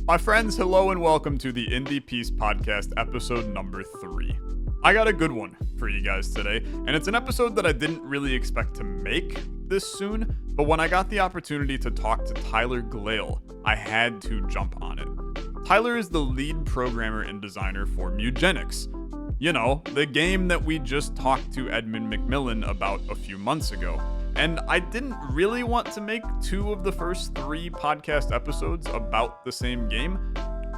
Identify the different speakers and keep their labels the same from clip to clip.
Speaker 1: My friends, hello and welcome to the Indie Peace Podcast, episode number 3. I got a good one for you guys today, and it's an episode that I didn't really expect to make this soon, but when I got the opportunity to talk to Tyler Glaiel, I had to jump on it. Tyler is the lead programmer and designer for Mewgenics. You know, the game that we just talked to Edmund McMillen about a few months ago. And I didn't really want to make 2 of the first 3 podcast episodes about the same game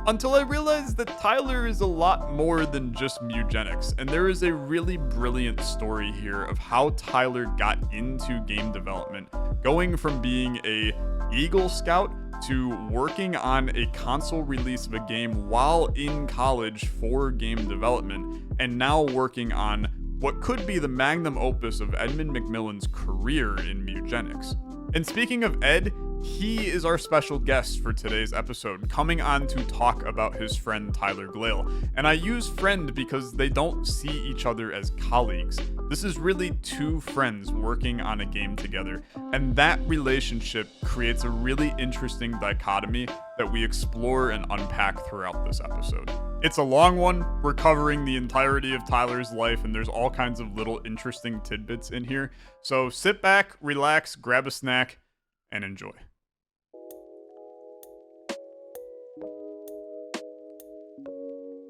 Speaker 1: until I realized that Tyler is a lot more than just Mewgenics, and there is a really brilliant story here of how Tyler got into game development, going from being a Eagle Scout to working on a console release of a game while in college for game development, and now working on what could be the magnum opus of Edmund McMillen's career in Mewgenics. And speaking of Ed, he is our special guest for today's episode, coming on to talk about his friend Tyler Glaiel. And I use friend because they don't see each other as colleagues. This is really 2 friends working on a game together, and that relationship creates a really interesting dichotomy that we explore and unpack throughout this episode. It's a long one. We're covering the entirety of Tyler's life, and there's all kinds of little interesting tidbits in here. So sit back, relax, grab a snack, and enjoy.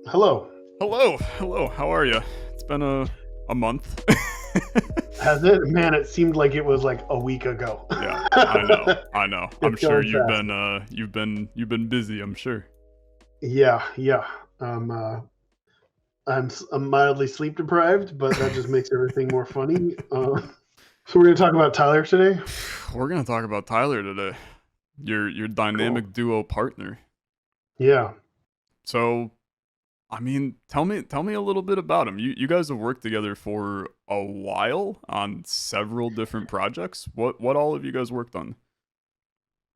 Speaker 2: Hello.
Speaker 1: Hello. How are you? It's been a month.
Speaker 2: Has it? Man, it seemed like it was like a week ago.
Speaker 1: Yeah, I know. I'm sure you've been busy, I'm sure.
Speaker 2: Yeah. I'm mildly sleep deprived, but that just makes everything more funny. So we're gonna talk about Tyler today.
Speaker 1: We're gonna talk about Tyler today. Your dynamic duo partner.
Speaker 2: Yeah.
Speaker 1: So, I mean, tell me a little bit about him. You guys have worked together for a while on several different projects. What all have you guys worked on?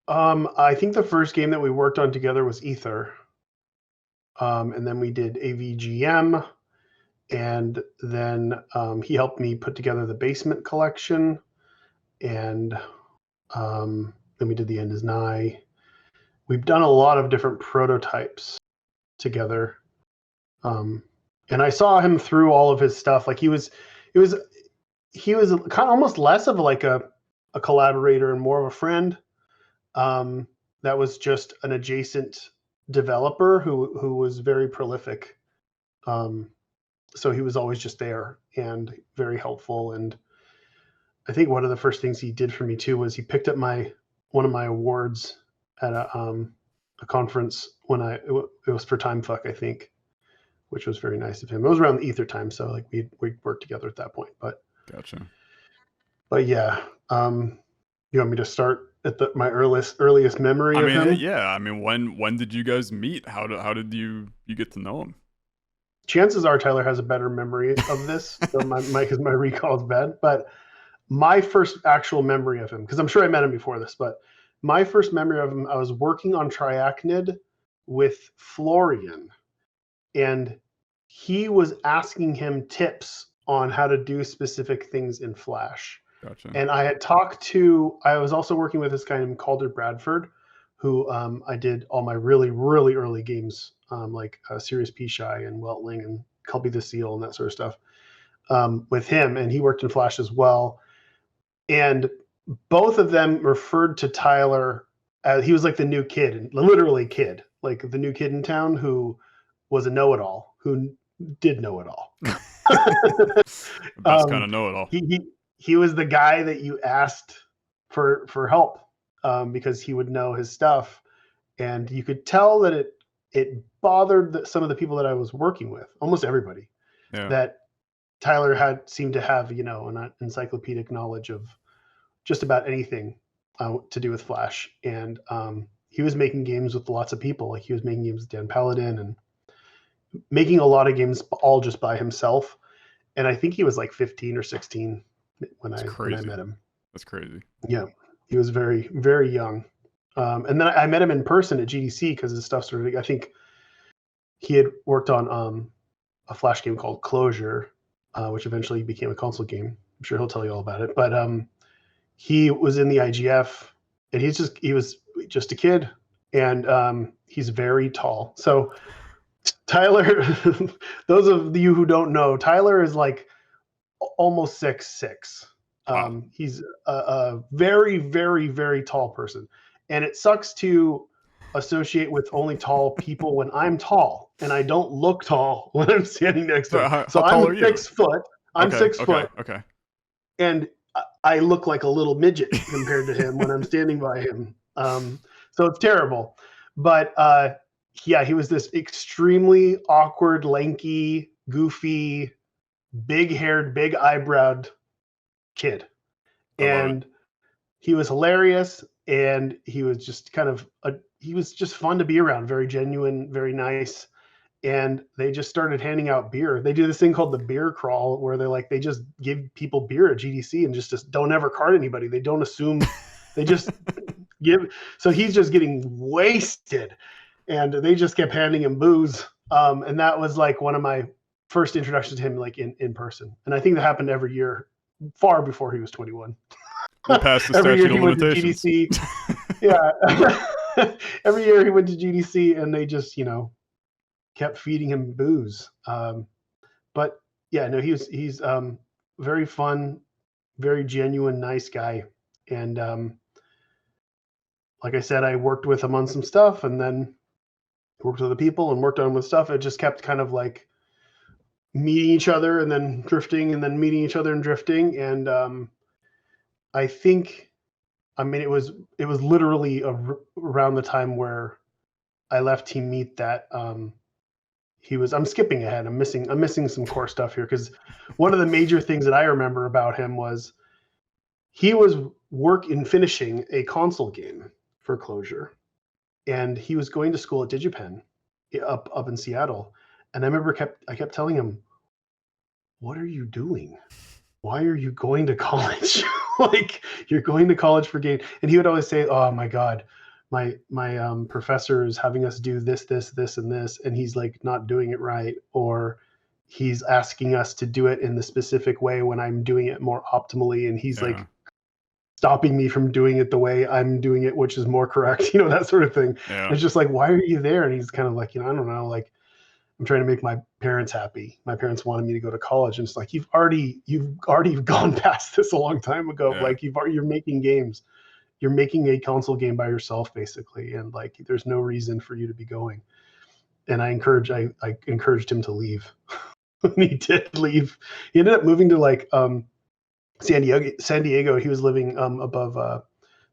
Speaker 2: I think the first game that we worked on together was Ether. And then we did AVGM, and then he helped me put together the Basement collection, and then we did The End is Nigh. We've done a lot of different prototypes together. And I saw him through all of his stuff. Like he was kind of almost less of like a collaborator and more of a friend. That was just an adjacent developer who was very prolific. So he was always just there and very helpful. And I think one of the first things he did for me too was he picked up one of my awards at a conference when it was for Timefuck, I think, which was very nice of him. It was around the Ether time, so like we worked together at that point. But
Speaker 1: Gotcha.
Speaker 2: But yeah, you want me to start at my earliest memory of him?
Speaker 1: Yeah. I mean, when did you guys meet? How did you get to know him?
Speaker 2: Chances are Tyler has a better memory of this, so because my recall is bad. But my first actual memory of him, because I'm sure I met him before this, but my first memory of him, I was working on Triachnid with Florian, and he was asking him tips on how to do specific things in Flash.
Speaker 1: Gotcha.
Speaker 2: And I was also working with this guy named Calder Bradford, who I did all my really, really early games, like Sirius P. Shy and Weltling and Kelpie the Seal and that sort of stuff, with him. And he worked in Flash as well. And both of them referred to Tyler as he was like the new kid, literally kid, like the new kid in town who was a know-it-all, who did know it all.
Speaker 1: Best kind of know-it-all.
Speaker 2: He was the guy that you asked for help because he would know his stuff, and you could tell that it bothered some of the people that I was working with, almost everybody, that Tyler seemed to have an encyclopedic knowledge of just about anything to do with Flash, and he was making games with lots of people. Like he was making games with Dan Paladin and making a lot of games all just by himself. And I think he was like 15 or 16 when I met him.
Speaker 1: That's crazy.
Speaker 2: Yeah, he was very, very young. And then I met him in person at GDC because his stuff started. I think he had worked on a Flash game called Closure, which eventually became a console game. I'm sure he'll tell you all about it. But he was in the IGF, and he was just a kid. and he's very tall. So Tyler, those of you who don't know, Tyler is like almost 6'6".
Speaker 1: Wow.
Speaker 2: He's a very, very, very tall person, and it sucks to associate with only tall people when I'm tall, and I don't look tall when I'm standing next to
Speaker 1: So
Speaker 2: him.
Speaker 1: how
Speaker 2: So
Speaker 1: tall
Speaker 2: I'm
Speaker 1: are you?
Speaker 2: 6 foot. I'm
Speaker 1: Okay.
Speaker 2: 6 foot, and I look like a little midget compared to him when I'm standing by him. So it's terrible. But yeah, he was this extremely awkward, lanky, goofy, big-haired, big-eyebrowed kid.
Speaker 1: I love it.
Speaker 2: And he was hilarious, and he was just he was just fun to be around, very genuine, very nice. And they just started handing out beer. They do this thing called the beer crawl, where they just give people beer at GDC and just don't ever card anybody. They don't assume, they just give. So he's just getting wasted, and they just kept handing him booze. And that was like one of my first introductions to him, like in person. And I think that happened every year, far before he was 21.
Speaker 1: We're past the
Speaker 2: Every year
Speaker 1: statute
Speaker 2: he
Speaker 1: of
Speaker 2: went to
Speaker 1: limitations.
Speaker 2: GDC. Yeah. Every year he went to GDC, and they just, kept feeding him booze. But yeah, no, he's very fun, very genuine, nice guy. And like I said, I worked with him on some stuff, and then worked with other people and worked on him with stuff. It just kept kind of like meeting each other and then drifting, and then meeting each other and drifting. And I think, I mean, it was literally around the time where I left Team Meat that I'm skipping ahead. I'm missing some core stuff here, because one of the major things that I remember about him was he was finishing a console game for Closure, and he was going to school at DigiPen up in Seattle. And I remember I kept telling him, "What are you doing? Why are you going to college? Like, you're going to college for game." And he would always say, "Oh my God, my professor is having us do this, this, this, and this, and he's like not doing it right, or he's asking us to do it in the specific way when I'm doing it more optimally, and he's
Speaker 1: Yeah.
Speaker 2: like stopping me from doing it the way I'm doing it, which is more correct," that sort of thing.
Speaker 1: Yeah.
Speaker 2: It's just like, why are you there? And he's kind of like, I don't know, like, I'm trying to make my parents happy. My parents wanted me to go to college, and it's like, you've already gone past this a long time ago.
Speaker 1: Yeah.
Speaker 2: Like, you're making games. You're making a console game by yourself, basically, and like, there's no reason for you to be going. And I encouraged him to leave. And he did leave. He ended up moving to like San Diego. He was living above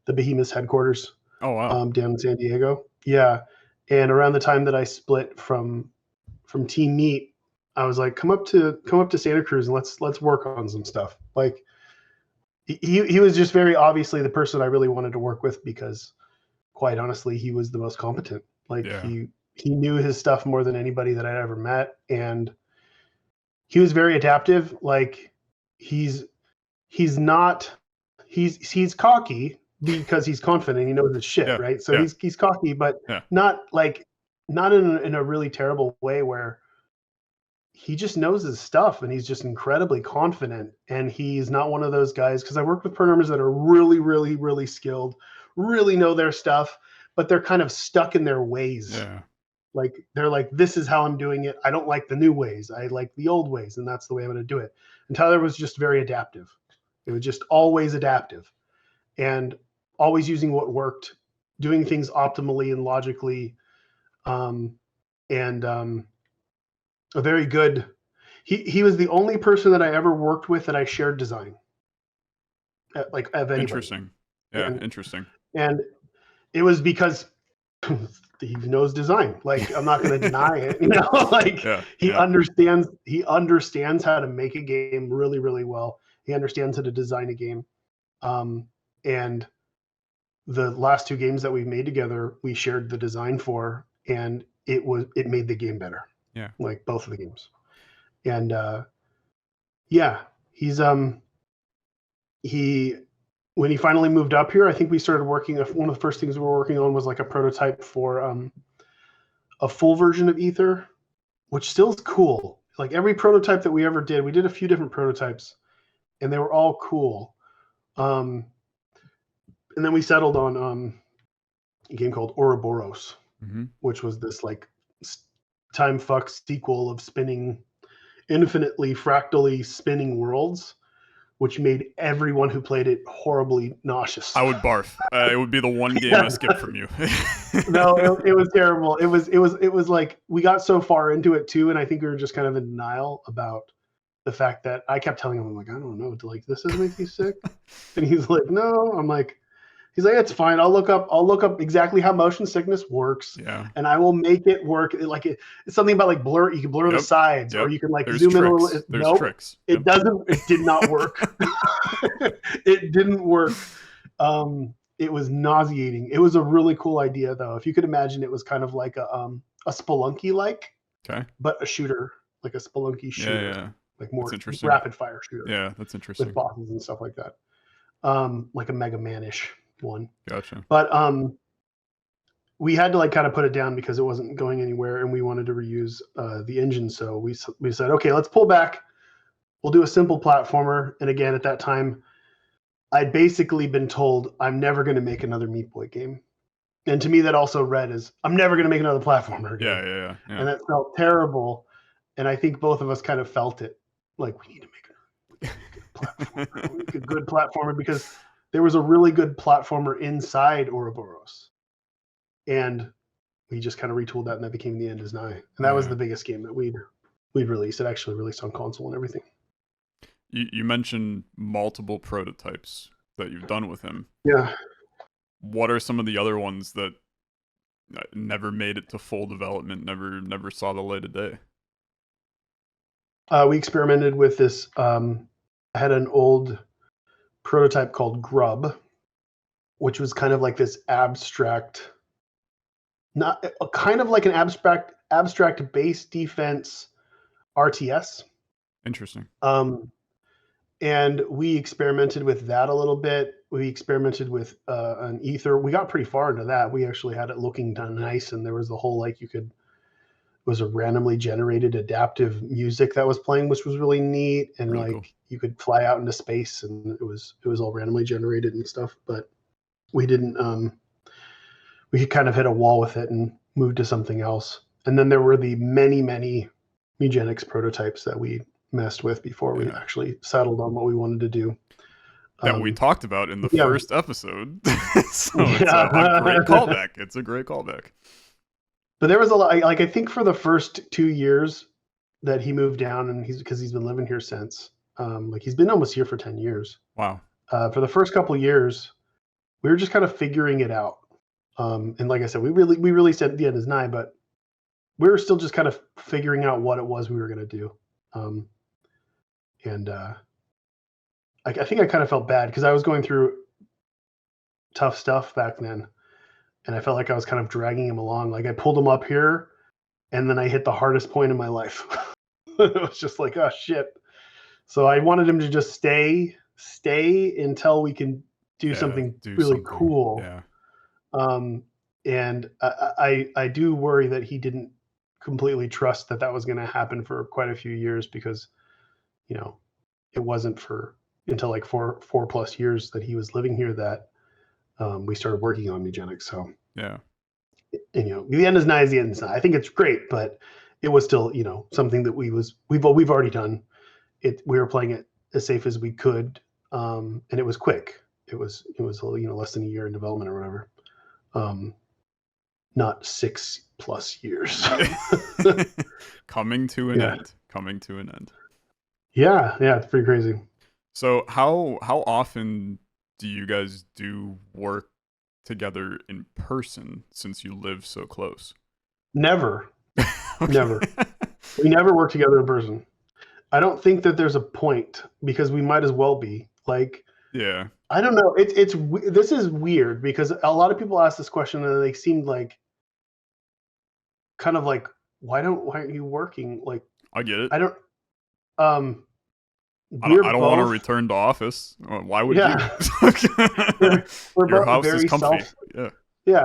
Speaker 2: the Behemoth's headquarters
Speaker 1: Oh wow.
Speaker 2: down in San Diego. Yeah. And around the time that I split from Team Meat, I was like, come up to Santa Cruz and let's work on some stuff. Like, he was just very obviously the person I really wanted to work with, because quite honestly, he was the most competent. Like,
Speaker 1: Yeah.
Speaker 2: he knew his stuff more than anybody that I'd ever met, and he was very adaptive. Like, he's cocky because he's confident. He knows his shit,
Speaker 1: Yeah.
Speaker 2: right? So
Speaker 1: Yeah.
Speaker 2: he's cocky, but
Speaker 1: Yeah.
Speaker 2: not in a really terrible way, where he just knows his stuff, and he's just incredibly confident. And he's not one of those guys, because I work with programmers that are really, really, really skilled, really know their stuff, but they're kind of stuck in their ways.
Speaker 1: Yeah.
Speaker 2: Like, they're like, this is how I'm doing it. I don't like the new ways. I like the old ways, and that's the way I'm going to do it. And Tyler was just very adaptive. It was just always adaptive, and always using what worked, doing things optimally and logically, and a very good. He was the only person that I ever worked with that I shared design, like, of anybody.
Speaker 1: Interesting. Yeah.
Speaker 2: And
Speaker 1: Interesting.
Speaker 2: and it was because he knows design. Like, I'm not going to deny it. Like,
Speaker 1: Yeah.
Speaker 2: he
Speaker 1: Yeah.
Speaker 2: understands how to make a game really, really well. He understands how to design a game. And the last two games that we've made together, we shared the design for, and it made the game better.
Speaker 1: Yeah.
Speaker 2: Like, both of the games. And yeah, he's when he finally moved up here, I think we started working. One of the first things we were working on was like a prototype for a full version of Ether, which still is cool. Like, every prototype that we ever did, we did a few different prototypes, and they were all cool. And then we settled on a game called Ouroboros, which was this like time fuck sequel of spinning infinitely fractally spinning worlds, which made everyone who played it horribly nauseous.
Speaker 1: I would barf. It would be the one game I skipped from you.
Speaker 2: No, it was terrible. It was like we got so far into it too, and I think we were just kind of in denial about the fact that I kept telling him, I'm like, I don't know, like this doesn't make you sick, and he's like, no. I'm like, he's like, it's fine. I'll look up exactly how motion sickness works, and I will make it work. It's something about like blur. You can blur the sides, or you can like zoom in a little.
Speaker 1: There's tricks.
Speaker 2: It doesn't. It did not work. It didn't work. It was nauseating. It was a really cool idea, though. If you could imagine, it was kind of like a Spelunky but a shooter, like a Spelunky shooter.
Speaker 1: Yeah.
Speaker 2: Like more rapid fire shooter.
Speaker 1: Yeah, that's interesting.
Speaker 2: With bosses and stuff like that. Like a Mega Man-ish one.
Speaker 1: Gotcha.
Speaker 2: But we had to like kind of put it down because it wasn't going anywhere, and we wanted to reuse the engine. So we said, okay, let's pull back. We'll do a simple platformer. And again, at that time, I'd basically been told I'm never going to make another Meat Boy game. And to me, that also read as I'm never going to make another platformer game.
Speaker 1: Yeah.
Speaker 2: And that felt terrible. And I think both of us kind of felt it. Like, we need to make a good platformer, because there was a really good platformer inside Ouroboros. And we just kind of retooled that, and that became The End Is Nigh. And that was the biggest game that we'd released. It actually released on console and everything.
Speaker 1: You mentioned multiple prototypes that you've done with him.
Speaker 2: Yeah.
Speaker 1: What are some of the other ones that never made it to full development, never saw the light of day?
Speaker 2: We experimented with this. I had an old prototype called Grub, which was kind of like this abstract, kind of like an abstract base defense RTS.
Speaker 1: Interesting.
Speaker 2: And we experimented with that a little bit. We experimented with an Ether. We got pretty far into that. We actually had it looking nice, and there was the whole like it was a randomly generated adaptive music that was playing, which was really neat. And really cool. You could fly out into space, and it was all randomly generated and stuff. But we didn't. We kind of hit a wall with it and moved to something else. And then there were the many Mewgenics prototypes that we messed with before we actually settled on what we wanted to do.
Speaker 1: That we talked about in the first episode. So it's a great callback. It's a great callback.
Speaker 2: But there was a lot, like I think for the first 2 years that he moved down, and because he's been living here since, like he's been almost here for 10 years.
Speaker 1: Wow.
Speaker 2: For the first couple of years, we were just kind of figuring it out. And like I said, we released at The End Is Nigh, but we were still just kind of figuring out what it was we were going to do. I think I kind of felt bad because I was going through tough stuff back then. And I felt like I was kind of dragging him along. Like I pulled him up here, and then I hit the hardest point in my life. It was just like, oh shit. So I wanted him to just stay until we can do something really cool.
Speaker 1: Yeah.
Speaker 2: And I do worry that he didn't completely trust that was going to happen for quite a few years, because, it wasn't until like four plus years that he was living here that we started working on Mewgenics. So
Speaker 1: yeah,
Speaker 2: The End Is Nigh is The End Is Nigh. I think it's great, but it was still something that we've already done. We were playing it as safe as we could, and it was quick. It was less than a year in development or whatever. Not 6+ years.
Speaker 1: Coming to an end.
Speaker 2: Yeah, it's pretty crazy.
Speaker 1: So how often do you guys do work together in person, since you live so close?
Speaker 2: Never. Never. We never work together in person. I don't think that there's a point, because we might as well be. Like,
Speaker 1: yeah.
Speaker 2: I don't know. This is weird, because a lot of people ask this question, and they seemed like kind of like, why aren't you working? Like,
Speaker 1: I get it.
Speaker 2: I don't
Speaker 1: want to return to office. Why would you?
Speaker 2: We're
Speaker 1: Your
Speaker 2: both
Speaker 1: house
Speaker 2: very
Speaker 1: is comfy.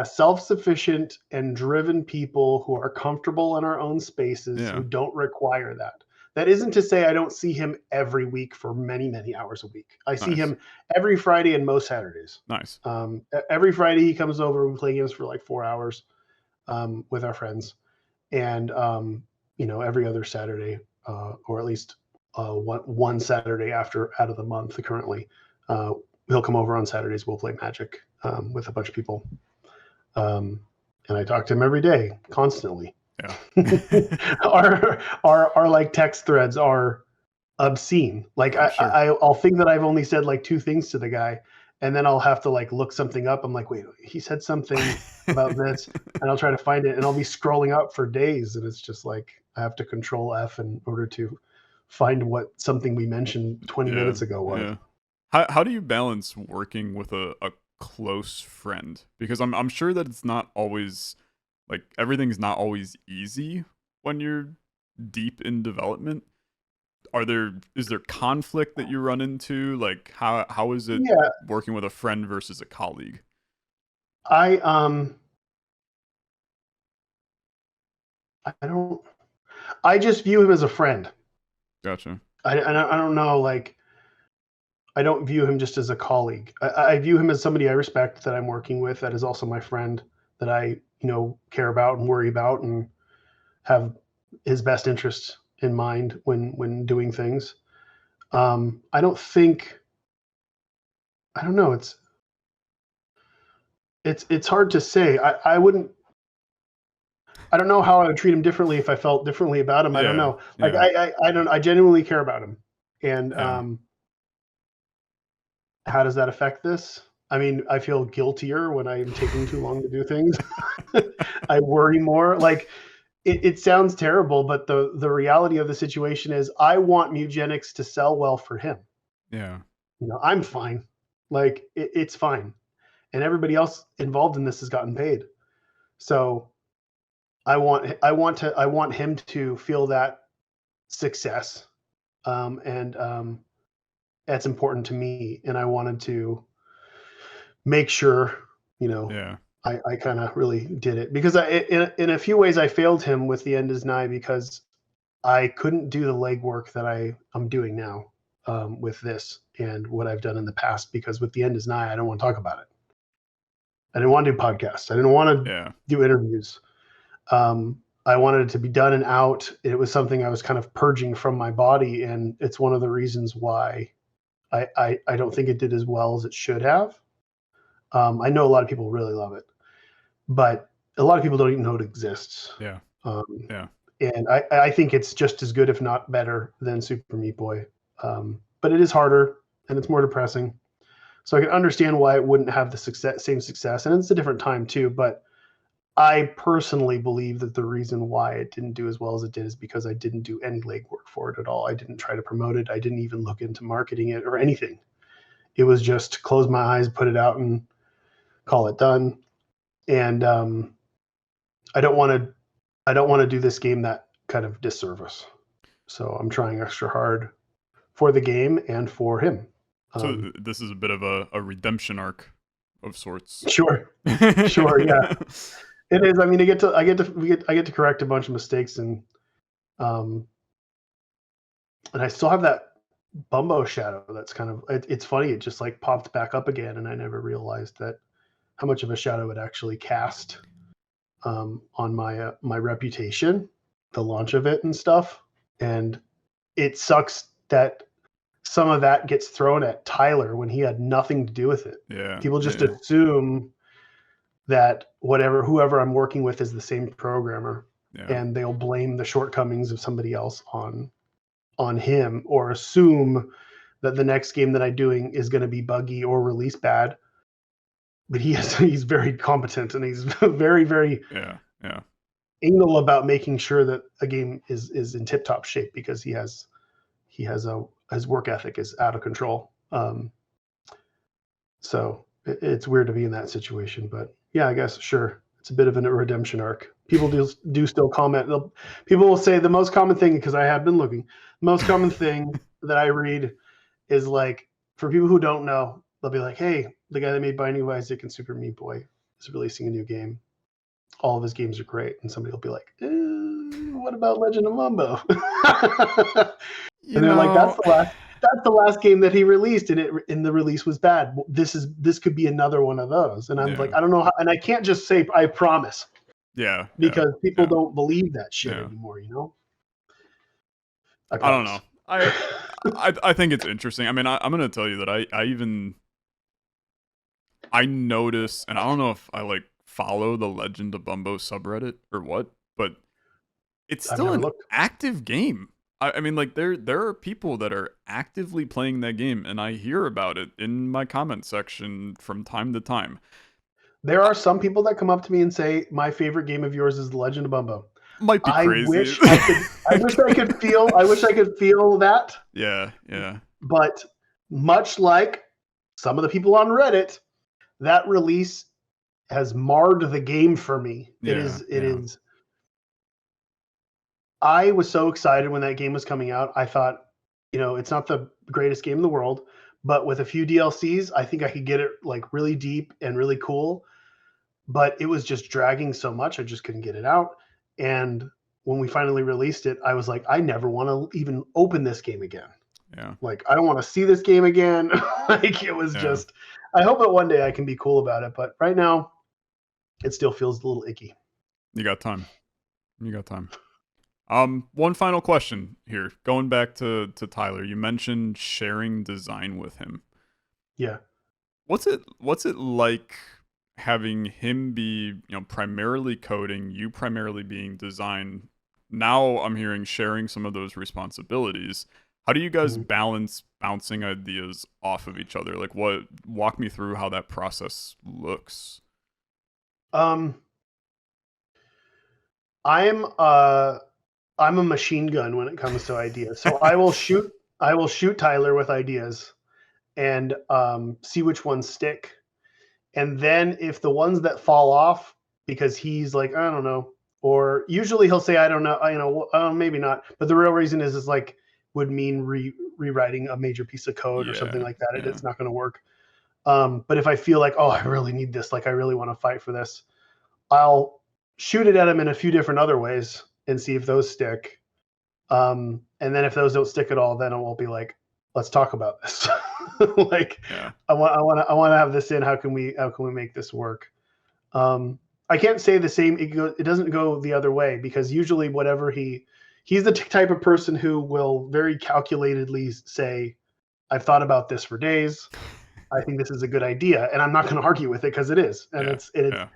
Speaker 2: self-sufficient and driven people who are comfortable in our own spaces, who don't require that. That isn't to say I don't see him every week for many, many hours a week. I see
Speaker 1: Nice.
Speaker 2: him every Friday and most Saturdays.
Speaker 1: Nice.
Speaker 2: Every Friday he comes over. We play games for like 4 hours with our friends, and every other Saturday, or at least one Saturday out of the month currently, he'll come over on Saturdays. We'll play Magic with a bunch of people, and I talk to him every day, constantly.
Speaker 1: Yeah.
Speaker 2: our like text threads are obscene. Like
Speaker 1: Sure.
Speaker 2: I'll think that I've only said like 2 things to the guy, and then I'll have to like look something up. I'm like, wait, he said something about this, and I'll try to find it, and I'll be scrolling up for days, and it's just like I have to control F in order to find what something we mentioned 20 minutes ago was.
Speaker 1: Yeah. How do you balance working with a close friend? Because I'm sure that it's not always like everything's not always easy when you're deep in development. Is there conflict that you run into? Like how is it working with a friend versus a colleague?
Speaker 2: I just view him as a friend.
Speaker 1: Gotcha.
Speaker 2: I don't know, like I don't view him just as a colleague. I view him as somebody I respect, that I'm working with, that is also my friend, that I care about and worry about and have his best interests in mind when doing things. I don't know. It's hard to say. I don't know how I would treat him differently if I felt differently about him. I don't know. Like I genuinely care about him, and how does that affect this? I mean, I feel guiltier when I'm taking too long to do things. I worry more. Like it sounds terrible, but the reality of the situation is I want Mewgenics to sell well for him.
Speaker 1: Yeah.
Speaker 2: I'm fine. Like it's fine. And everybody else involved in this has gotten paid. So I want him to feel that success. And that's important to me. And I wanted to make sure, I kind of really did it, because in a few ways I failed him with The End Is Nigh, because I couldn't do the legwork that I'm doing now with this and what I've done in the past, because with The End Is Nigh, I don't want to talk about it. I didn't want to do podcasts. I didn't want to do interviews. I wanted it to be done and out. It was something I was kind of purging from my body, and it's one of the reasons why I don't think it did as well as it should have. I know a lot of people really love it, but a lot of people don't even know it exists.
Speaker 1: Yeah.
Speaker 2: And I think it's just as good, if not better, than Super Meat Boy. But it is harder and it's more depressing. So I can understand why it wouldn't have the same success. And it's a different time too. But I personally believe that the reason why it didn't do as well as it did is because I didn't do any legwork for it at all. I didn't try to promote it. I didn't even look into marketing it or anything. It was just close my eyes, put it out, and call it done. And I don't want to do this game that kind of disservice. So I'm trying extra hard for the game and for him.
Speaker 1: So this is a bit of a redemption arc of sorts.
Speaker 2: Sure, yeah, it is. I mean, I get to correct a bunch of mistakes, and I still have that Bumbo shadow. That's kind of it's funny. It just like popped back up again, and I never realized that how much of a shadow it actually cast on my reputation, the launch of it and stuff. And it sucks that some of that gets thrown at Tyler when he had nothing to do with it.
Speaker 1: Yeah.
Speaker 2: People just assume that whoever I'm working with is the same programmer, and they'll blame the shortcomings of somebody else on him, or assume that the next game that I'm doing is going to be buggy or release bad. But he's very competent, and he's very, very anal about making sure that a game is in tip-top shape, because his work ethic is out of control. So it's weird to be in that situation, but yeah, I guess sure, it's a bit of a redemption arc. People do still comment. People will say the most common thing, because I have been looking, the most common thing that I read is like, for people who don't know, they'll be like, hey, the guy that made Binding of Isaac and Super Meat Boy is releasing a new game. All of his games are great. And somebody will be like, what about Legend of Mumbo?
Speaker 1: You
Speaker 2: And they're like,
Speaker 1: know,
Speaker 2: that's the last game that he released, and the release was bad. This could be another one of those. And I'm
Speaker 1: yeah,
Speaker 2: like, I don't know how, and I can't just say I promise
Speaker 1: yeah, yeah,
Speaker 2: because people
Speaker 1: yeah,
Speaker 2: don't believe that shit
Speaker 1: yeah.
Speaker 2: anymore, you know? I
Speaker 1: I don't know.
Speaker 2: promise.
Speaker 1: I think it's interesting. I mean, I'm gonna tell you that I notice, and I don't know if I like follow the Legend of Bumbo subreddit or what, but it's
Speaker 2: I've
Speaker 1: still
Speaker 2: never
Speaker 1: an
Speaker 2: looked.
Speaker 1: active game. I mean, like there are people that are actively playing that game, and I hear about it in my comment section from time to time.
Speaker 2: There are some people that come up to me and say, my favorite game of yours is The Legend of Bumbo.
Speaker 1: Might be
Speaker 2: I
Speaker 1: crazy.
Speaker 2: wish I could feel that,
Speaker 1: Yeah, yeah,
Speaker 2: but much like some of the people on Reddit, that release has marred the game for me.
Speaker 1: yeah,
Speaker 2: It
Speaker 1: yeah,
Speaker 2: is I was so excited when that game was coming out. I thought, it's not the greatest game in the world, but with a few DLCs, I think I could get it like really deep and really cool. But it was just dragging so much, I just couldn't get it out. And when we finally released it, I was like, I never want to even open this game again.
Speaker 1: yeah,
Speaker 2: Like, I don't want to see this game again. Like, it was
Speaker 1: yeah.
Speaker 2: just, I hope that one day I can be cool about it. But right now, it still feels a little icky.
Speaker 1: You got time. You got time. One final question here. Going back to Tyler, you mentioned sharing design with him.
Speaker 2: Yeah.
Speaker 1: What's it like having him be, primarily coding, you primarily being design? Now I'm hearing sharing some of those responsibilities. How do you guys
Speaker 2: Mhm.
Speaker 1: balance bouncing ideas off of each other? Like walk me through how that process looks.
Speaker 2: Um, I'm uh I'm a machine gun when it comes to ideas. So I will shoot Tyler with ideas and see which ones stick. And then if the ones that fall off because he's like, I don't know, or usually he'll say, I don't know, maybe not. But the real reason is like would mean rewriting a major piece of code or something
Speaker 1: Yeah,
Speaker 2: like that.
Speaker 1: yeah,
Speaker 2: It's not going to work. But if I feel like, oh, I really need this, like I really want to fight for this, I'll shoot it at him in a few different other ways and see if those stick. And then if those don't stick at all, then I won't be like, let's talk about this. Like,
Speaker 1: yeah.
Speaker 2: I want to have this in. How can we make this work? I can't say the same. It doesn't go the other way because usually whatever he's the type of person who will very calculatedly say, I've thought about this for days. I think this is a good idea, and I'm not going to argue with it because it is, and
Speaker 1: Yeah, yeah,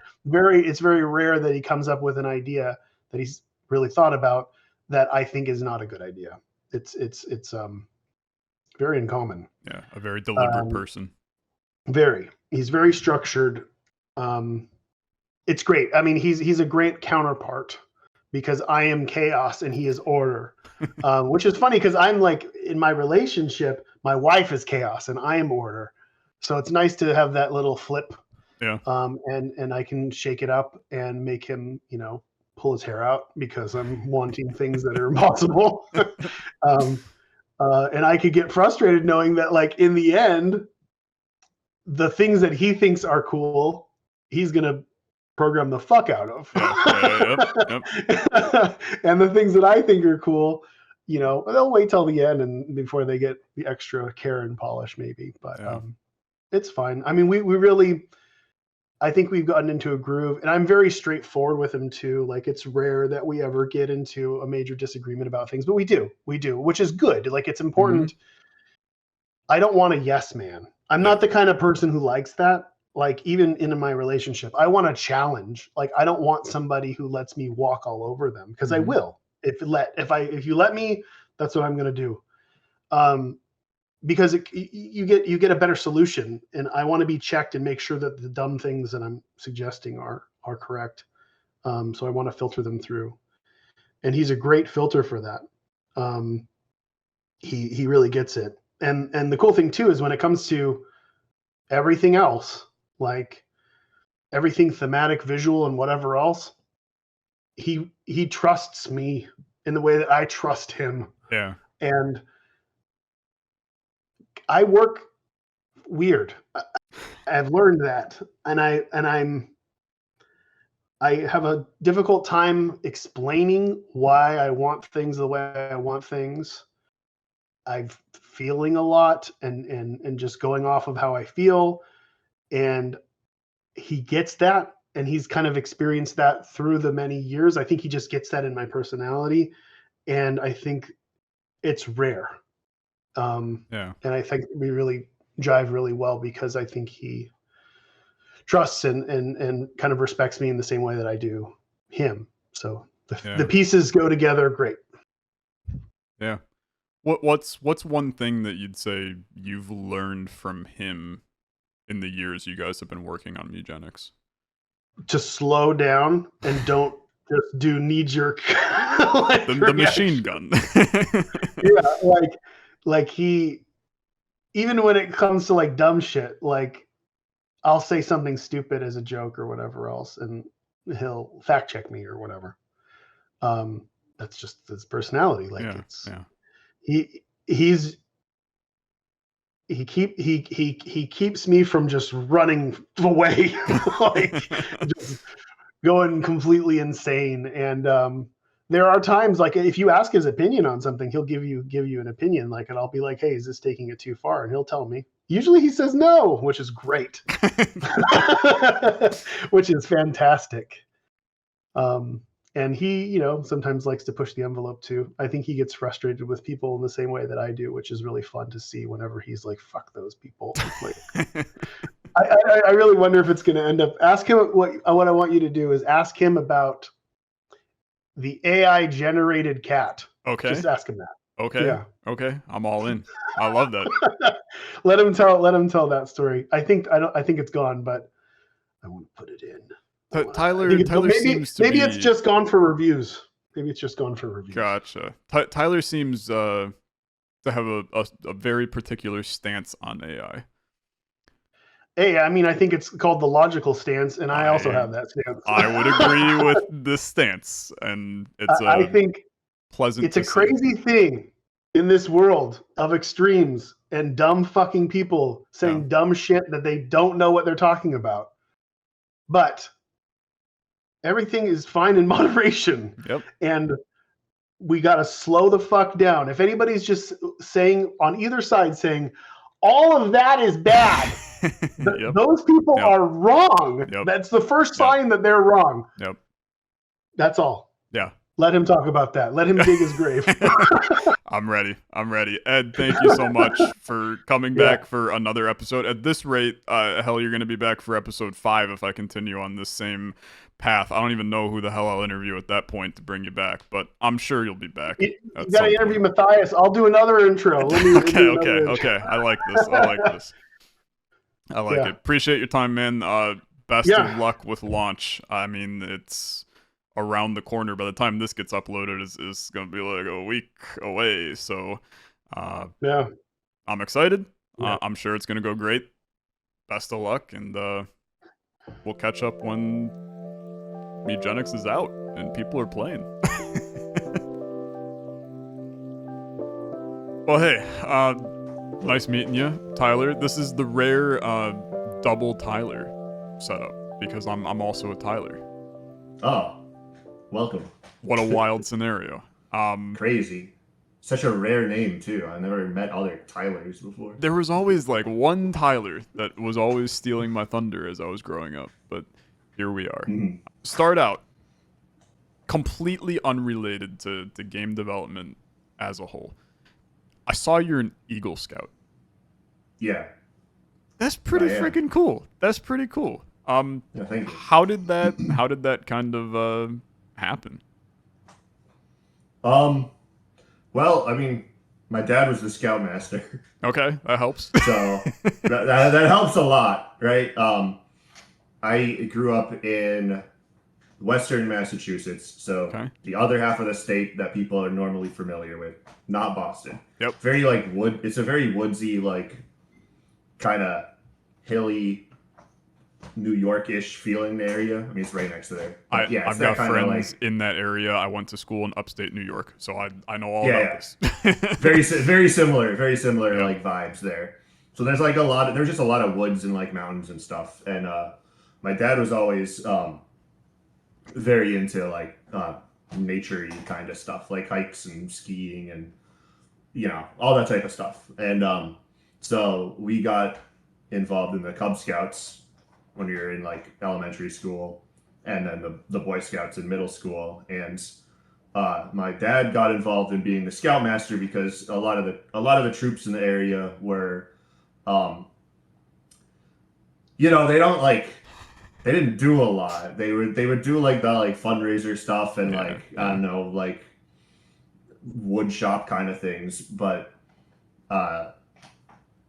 Speaker 2: it's very rare that he comes up with an idea that he's really thought about that I think is not a good idea. It's very uncommon.
Speaker 1: yeah. A very deliberate
Speaker 2: Um,
Speaker 1: person.
Speaker 2: he's very structured. Um, it's great. I mean, he's a great counterpart because I am chaos and he is order. Which is funny because I'm like in my relationship, my wife is chaos and I am order. So it's nice to have that little flip,
Speaker 1: Yeah,
Speaker 2: and I can shake it up and make him, pull his hair out because I'm wanting things that are impossible. um, and I could get frustrated knowing that, like in the end, the things that he thinks are cool, he's gonna program the fuck out of.
Speaker 1: yeah, yeah, yep, yep,
Speaker 2: And the things that I think are cool, they'll wait till the end and before they get the extra care and polish, maybe. But
Speaker 1: yeah.
Speaker 2: it's fine. I mean, we really, I think we've gotten into a groove, and I'm very straightforward with him too. Like it's rare that we ever get into a major disagreement about things, but we do, which is good. Like it's
Speaker 1: Mm-hmm.
Speaker 2: important. I don't want a yes man. I'm
Speaker 1: Yeah.
Speaker 2: not the kind of person who likes that. Like even in my relationship, I want a challenge. Like I don't want somebody who lets me walk all over them because I
Speaker 1: Mm-hmm.
Speaker 2: will. If you let me, that's what I'm going to do. Um, because you get a better solution, and I want to be checked and make sure that the dumb things that I'm suggesting are correct. So I want to filter them through, and he's a great filter for that. Um, he really gets it. And the cool thing too is when it comes to everything else, like everything thematic, visual, and whatever else, he trusts me in the way that I trust him.
Speaker 1: Yeah.
Speaker 2: And I work weird. I've learned that, and I'm I have a difficult time explaining why I want things the way I want things. I'm feeling a lot and just going off of how I feel. And he gets that, and he's kind of experienced that through the many years. I think he just gets that in my personality, and I think it's rare.
Speaker 1: Yeah.
Speaker 2: And I think we really jive really well because I think he trusts and kind of respects me in the same way that I do him. So the
Speaker 1: Yeah.
Speaker 2: pieces go together great.
Speaker 1: Yeah. What's one thing that you'd say you've learned from him in the years you guys have been working on Mewgenics?
Speaker 2: To slow down and don't just do knee jerk
Speaker 1: The machine gun.
Speaker 2: Yeah, like he, even when it comes to like dumb shit, like I'll say something stupid as a joke or whatever else, and he'll fact check me or whatever. That's just his personality. Like
Speaker 1: Yeah.
Speaker 2: it's
Speaker 1: Yeah.
Speaker 2: he's he keeps me from just running away, like just going completely insane. And there are times, like if you ask his opinion on something, he'll give you an opinion, like, and I'll be like, hey, is this taking it too far? And he'll tell me. Usually he says no, which is great. Which is fantastic. And he, sometimes likes to push the envelope too. I think he gets frustrated with people in the same way that I do, which is really fun to see whenever he's like, fuck those people. Like, I really wonder if it's going to end up. Ask him what I want you to do is ask him about the AI generated cat.
Speaker 1: Okay.
Speaker 2: Just ask him that.
Speaker 1: Okay.
Speaker 2: Yeah.
Speaker 1: Okay. I'm all in. I love that.
Speaker 2: Let him tell that story. I think it's gone, but I won't put it in.
Speaker 1: Tyler seems to
Speaker 2: maybe
Speaker 1: be...
Speaker 2: it's just gone for reviews. Maybe it's just gone for reviews.
Speaker 1: Gotcha. Tyler seems to have a very particular stance on AI.
Speaker 2: Hey, I mean, I think it's called the logical stance, and I also have that stance.
Speaker 1: I would agree with this stance, and
Speaker 2: I think
Speaker 1: pleasant.
Speaker 2: It's a crazy thing in this world of extremes and dumb fucking people saying dumb shit that they don't know what they're talking about. But everything is fine in moderation.
Speaker 1: Yep.
Speaker 2: And we got to slow the fuck down. If anybody's just saying on either side saying all of that is bad, those people are wrong.
Speaker 1: Yep.
Speaker 2: That's the first sign that they're wrong.
Speaker 1: Yep.
Speaker 2: That's all.
Speaker 1: Yeah.
Speaker 2: Let him talk about that. Let him dig his grave.
Speaker 1: I'm ready. Ed, thank you so much for coming back for another episode. At this rate, hell, you're going to be back for episode 5 if I continue on this same path. I don't even know who the hell I'll interview at that point to bring you back, but I'm sure you'll be back.
Speaker 2: You got to interview Matthias. I'll do another intro.
Speaker 1: Okay. I like this. I like it. Appreciate your time, man. Best of luck with launch. I mean, it's around the corner. By the time this gets uploaded, is going to be like a week away. So, I'm excited. I'm sure it's going to go great. Best of luck, and we'll catch up when Mewgenics is out and people are playing. Well, hey, nice meeting you, Tyler. This is the rare double Tyler setup because I'm also a Tyler.
Speaker 3: Oh, welcome.
Speaker 1: What a wild scenario.
Speaker 3: Crazy. Such a rare name, too. I never met other Tylers before.
Speaker 1: There was always like one Tyler that was always stealing my thunder as I was growing up, but here we are.
Speaker 3: Mm-hmm.
Speaker 1: Start out completely unrelated to game development as a whole. I saw you're an Eagle Scout.
Speaker 3: Yeah.
Speaker 1: That's pretty freaking cool. That's pretty cool.
Speaker 3: Yeah, thank you.
Speaker 1: How did that kind of happen?
Speaker 3: Well, I mean, my dad was the scoutmaster.
Speaker 1: Okay, that helps.
Speaker 3: So that helps a lot, right? I grew up in Western Massachusetts, so the other half of the state that people are normally familiar with, not Boston.
Speaker 1: Yep.
Speaker 3: Very like wood. It's a very woodsy, like kind of hilly, New York-ish feeling area. I mean, it's right next to there. But
Speaker 1: I've got friends in that area. I went to school in upstate New York, so I know all about this.
Speaker 3: very similar like vibes there. So there's like there's just a lot of woods and like mountains and stuff. And my dad was always very into like nature-y kind of stuff, like hikes and skiing and all that type of stuff. And so we got involved in the Cub Scouts when we were in like elementary school, and then the Boy Scouts in middle school. And my dad got involved in being the scoutmaster because a lot of the troops in the area were, they didn't do a lot. They would do like the fundraiser stuff and I don't know, like wood shop kind of things, but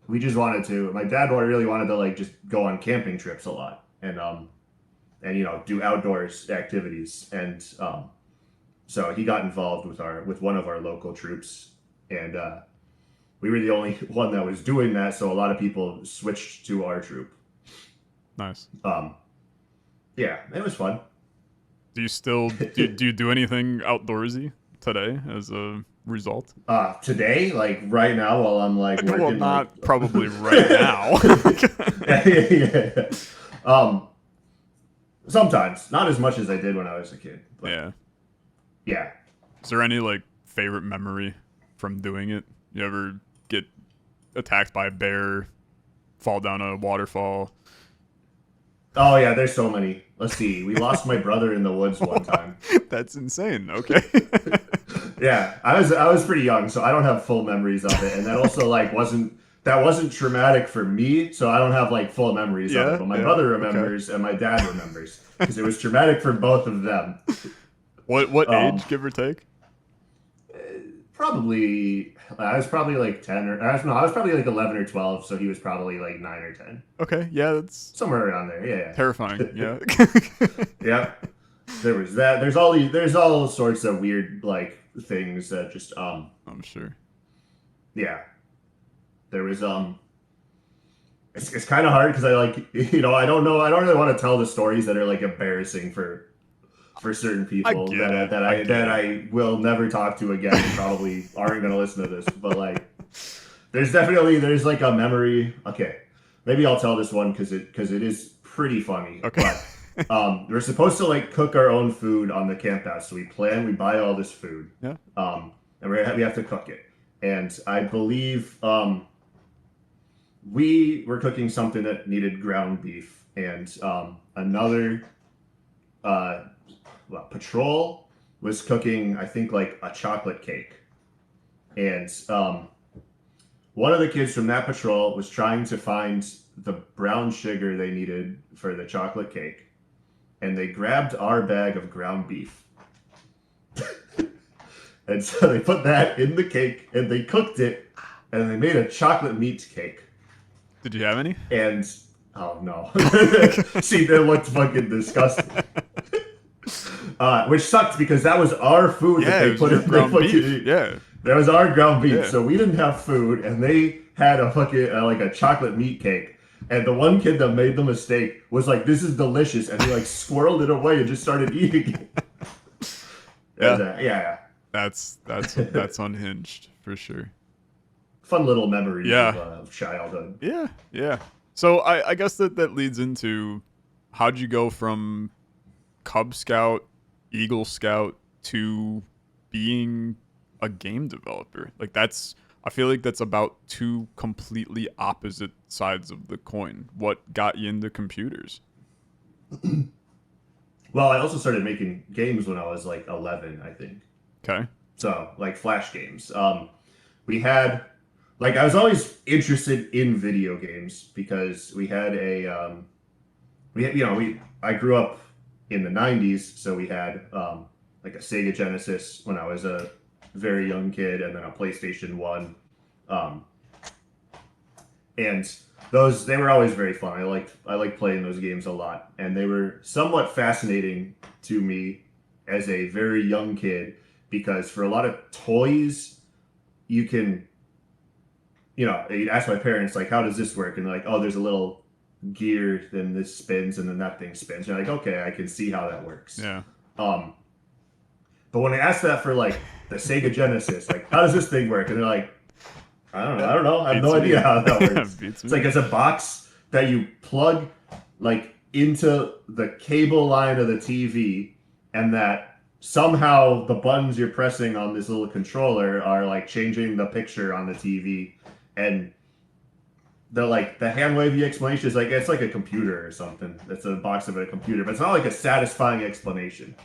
Speaker 3: we just wanted to. My dad really wanted to like just go on camping trips a lot and do outdoors activities, and so he got involved with one of our local troops, and we were the only one that was doing that, so a lot of people switched to our troop.
Speaker 1: Nice.
Speaker 3: Yeah, it was fun.
Speaker 1: Do you still do you do anything outdoorsy today as a result?
Speaker 3: Today, like right now, while I'm like working.
Speaker 1: Well, not probably right now.
Speaker 3: Yeah. Sometimes, not as much as I did when I was a kid. But yeah.
Speaker 1: Is there any like favorite memory from doing it? You ever get attacked by a bear, fall down a waterfall?
Speaker 3: Oh yeah, there's so many. Let's see. We lost my brother in the woods one time.
Speaker 1: That's insane. Okay.
Speaker 3: Yeah, I was pretty young, so I don't have full memories of it, and that also like wasn't traumatic for me, so I don't have like full memories of it. But my brother remembers, and my dad remembers, because it was traumatic for both of them.
Speaker 1: What age, give or take?
Speaker 3: Probably, I was probably like 10 or I was probably like 11 or 12, so he was probably like 9 or 10.
Speaker 1: Okay, yeah, that's
Speaker 3: somewhere around there. Yeah.
Speaker 1: Terrifying. Yeah.
Speaker 3: Yeah. There was that. There's all sorts of weird like things that just I'm
Speaker 1: sure.
Speaker 3: Yeah. There was it's kind of hard because I like I don't really want to tell the stories that are like embarrassing for certain people that I will never talk to again and probably aren't going to listen to this. But like, there's like a memory. Okay, maybe I'll tell this one because it is pretty funny.
Speaker 1: Okay.
Speaker 3: But we're supposed to like cook our own food on the camp out, so we buy all this food.
Speaker 1: Yeah.
Speaker 3: And we have to cook it, and I believe we were cooking something that needed ground beef, and another patrol was cooking, I think, like a chocolate cake. And one of the kids from that patrol was trying to find the brown sugar they needed for the chocolate cake. And they grabbed our bag of ground beef. And so they put that in the cake and they cooked it and they made a chocolate meat cake.
Speaker 1: Did you have any?
Speaker 3: And, oh no. See, they looked fucking disgusting. Which sucked because that was our food that they put in ground beef.
Speaker 1: Yeah,
Speaker 3: that was our ground beef. Yeah. So we didn't have food, and they had a fucking like a chocolate meat cake. And the one kid that made the mistake was like, "This is delicious," and he like squirreled it away and just started eating it. Yeah.
Speaker 1: That's unhinged for sure.
Speaker 3: Fun little memories of childhood.
Speaker 1: Yeah. So I guess that leads into how'd you go from Cub Scout, Eagle Scout to being a game developer? Like I feel like that's about two completely opposite sides of the coin. What got you into computers?
Speaker 3: Well, I also started making games when I was like 11, I think.
Speaker 1: Okay.
Speaker 3: So like Flash games. We had I was always interested in video games because we had I grew up in the 90s, so we had like a Sega Genesis when I was a very young kid, and then a PlayStation 1. And they were always very fun. I liked playing those games a lot, and they were somewhat fascinating to me as a very young kid because for a lot of toys, you can, you'd ask my parents like, how does this work? And they're like, oh, there's a little gear, then this spins, and then that thing spins. You're like, okay, I can see how that works.
Speaker 1: Yeah.
Speaker 3: But when I asked that for like the Sega Genesis, like, how does this thing work? And they're like, I don't know. I have no idea how that works. It's like it's a box that you plug like into the cable line of the TV, and that somehow the buttons you're pressing on this little controller are like changing the picture on the TV, and the hand wavy explanation is like it's like a computer or something. It's a box of a computer, but it's not like a satisfying explanation.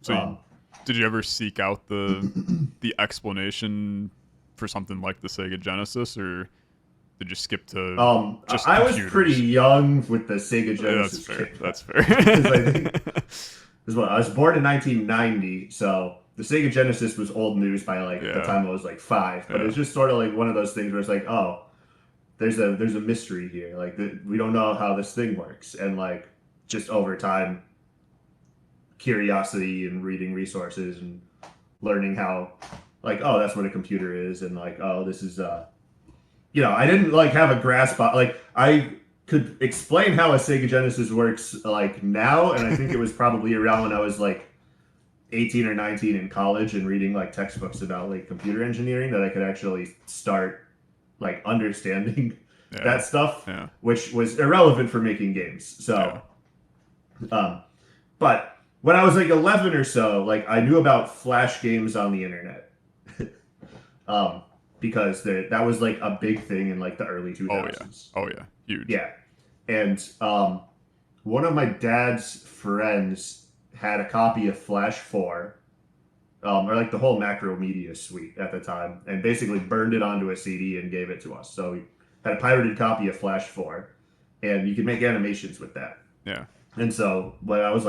Speaker 1: So, did you ever seek out the explanation for something like the Sega Genesis, or did you skip to just
Speaker 3: I
Speaker 1: computers?
Speaker 3: was pretty young with the Sega Genesis.
Speaker 1: Yeah, that's fair. I think,
Speaker 3: I was born in 1990, so the Sega Genesis was old news by the time I was 5. But it was just sort of like one of those things where it's like, oh, there's a mystery here. We don't know how this thing works, and just over time, curiosity and reading resources and learning how, oh, that's what a computer is, and oh, this is I didn't have a grasp on I could explain how a Sega Genesis works now, and I think it was probably around when I was 18 or 19 in college and reading textbooks about computer engineering that I could actually start understanding that stuff, which was irrelevant for making games. So, but when I was 11 or so, I knew about Flash games on the internet, because that was a big thing in the early 2000s.
Speaker 1: Oh yeah, huge.
Speaker 3: Yeah, and one of my dad's friends had a copy of Flash 4. Or the whole Macromedia suite at the time, and basically burned it onto a CD and gave it to us. So we had a pirated copy of Flash 4, and you could make animations with that.
Speaker 1: Yeah.
Speaker 3: And so when I was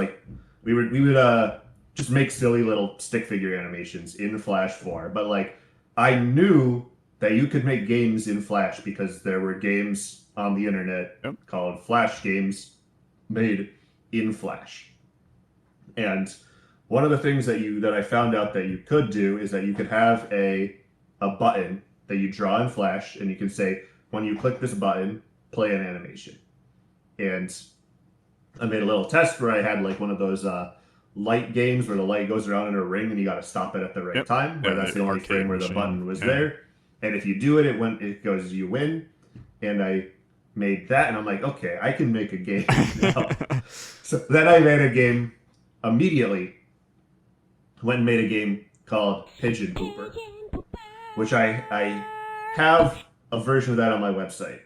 Speaker 3: we would just make silly little stick figure animations in Flash 4. But I knew that you could make games in Flash because there were games on the internet called Flash games made in Flash. And one of the things that I found out that you could do is that you could have a button that you draw in Flash, and you can say, when you click this button, play an animation. And I made a little test where I had one of those light games where the light goes around in a ring and you got to stop it at the right time. Where that's the only frame where the button was there. And if you do it, it goes, you win. And I made that, and I'm like, okay, I can make a game now. So then I made a game immediately. Went and made a game called Pigeon Pooper, which I have a version of that on my website.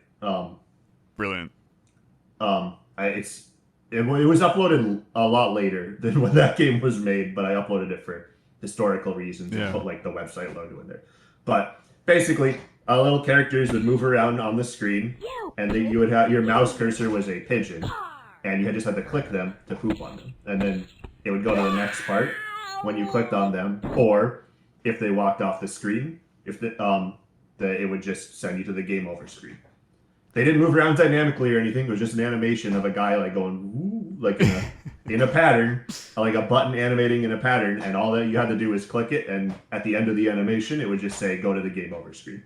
Speaker 1: Brilliant.
Speaker 3: It was uploaded a lot later than when that game was made, but I uploaded it for historical reasons and put the website logo in there. But basically, little characters would move around on the screen, and then you would have your mouse cursor was a pigeon, and you just had to click them to poop on them, and then it would go to the next part when you clicked on them, or if they walked off the screen, it would just send you to the game over screen. They didn't move around dynamically or anything. It was just an animation of a guy going woo, in a pattern, a button animating in a pattern, and all that you had to do was click it, and at the end of the animation, it would just say go to the game over screen.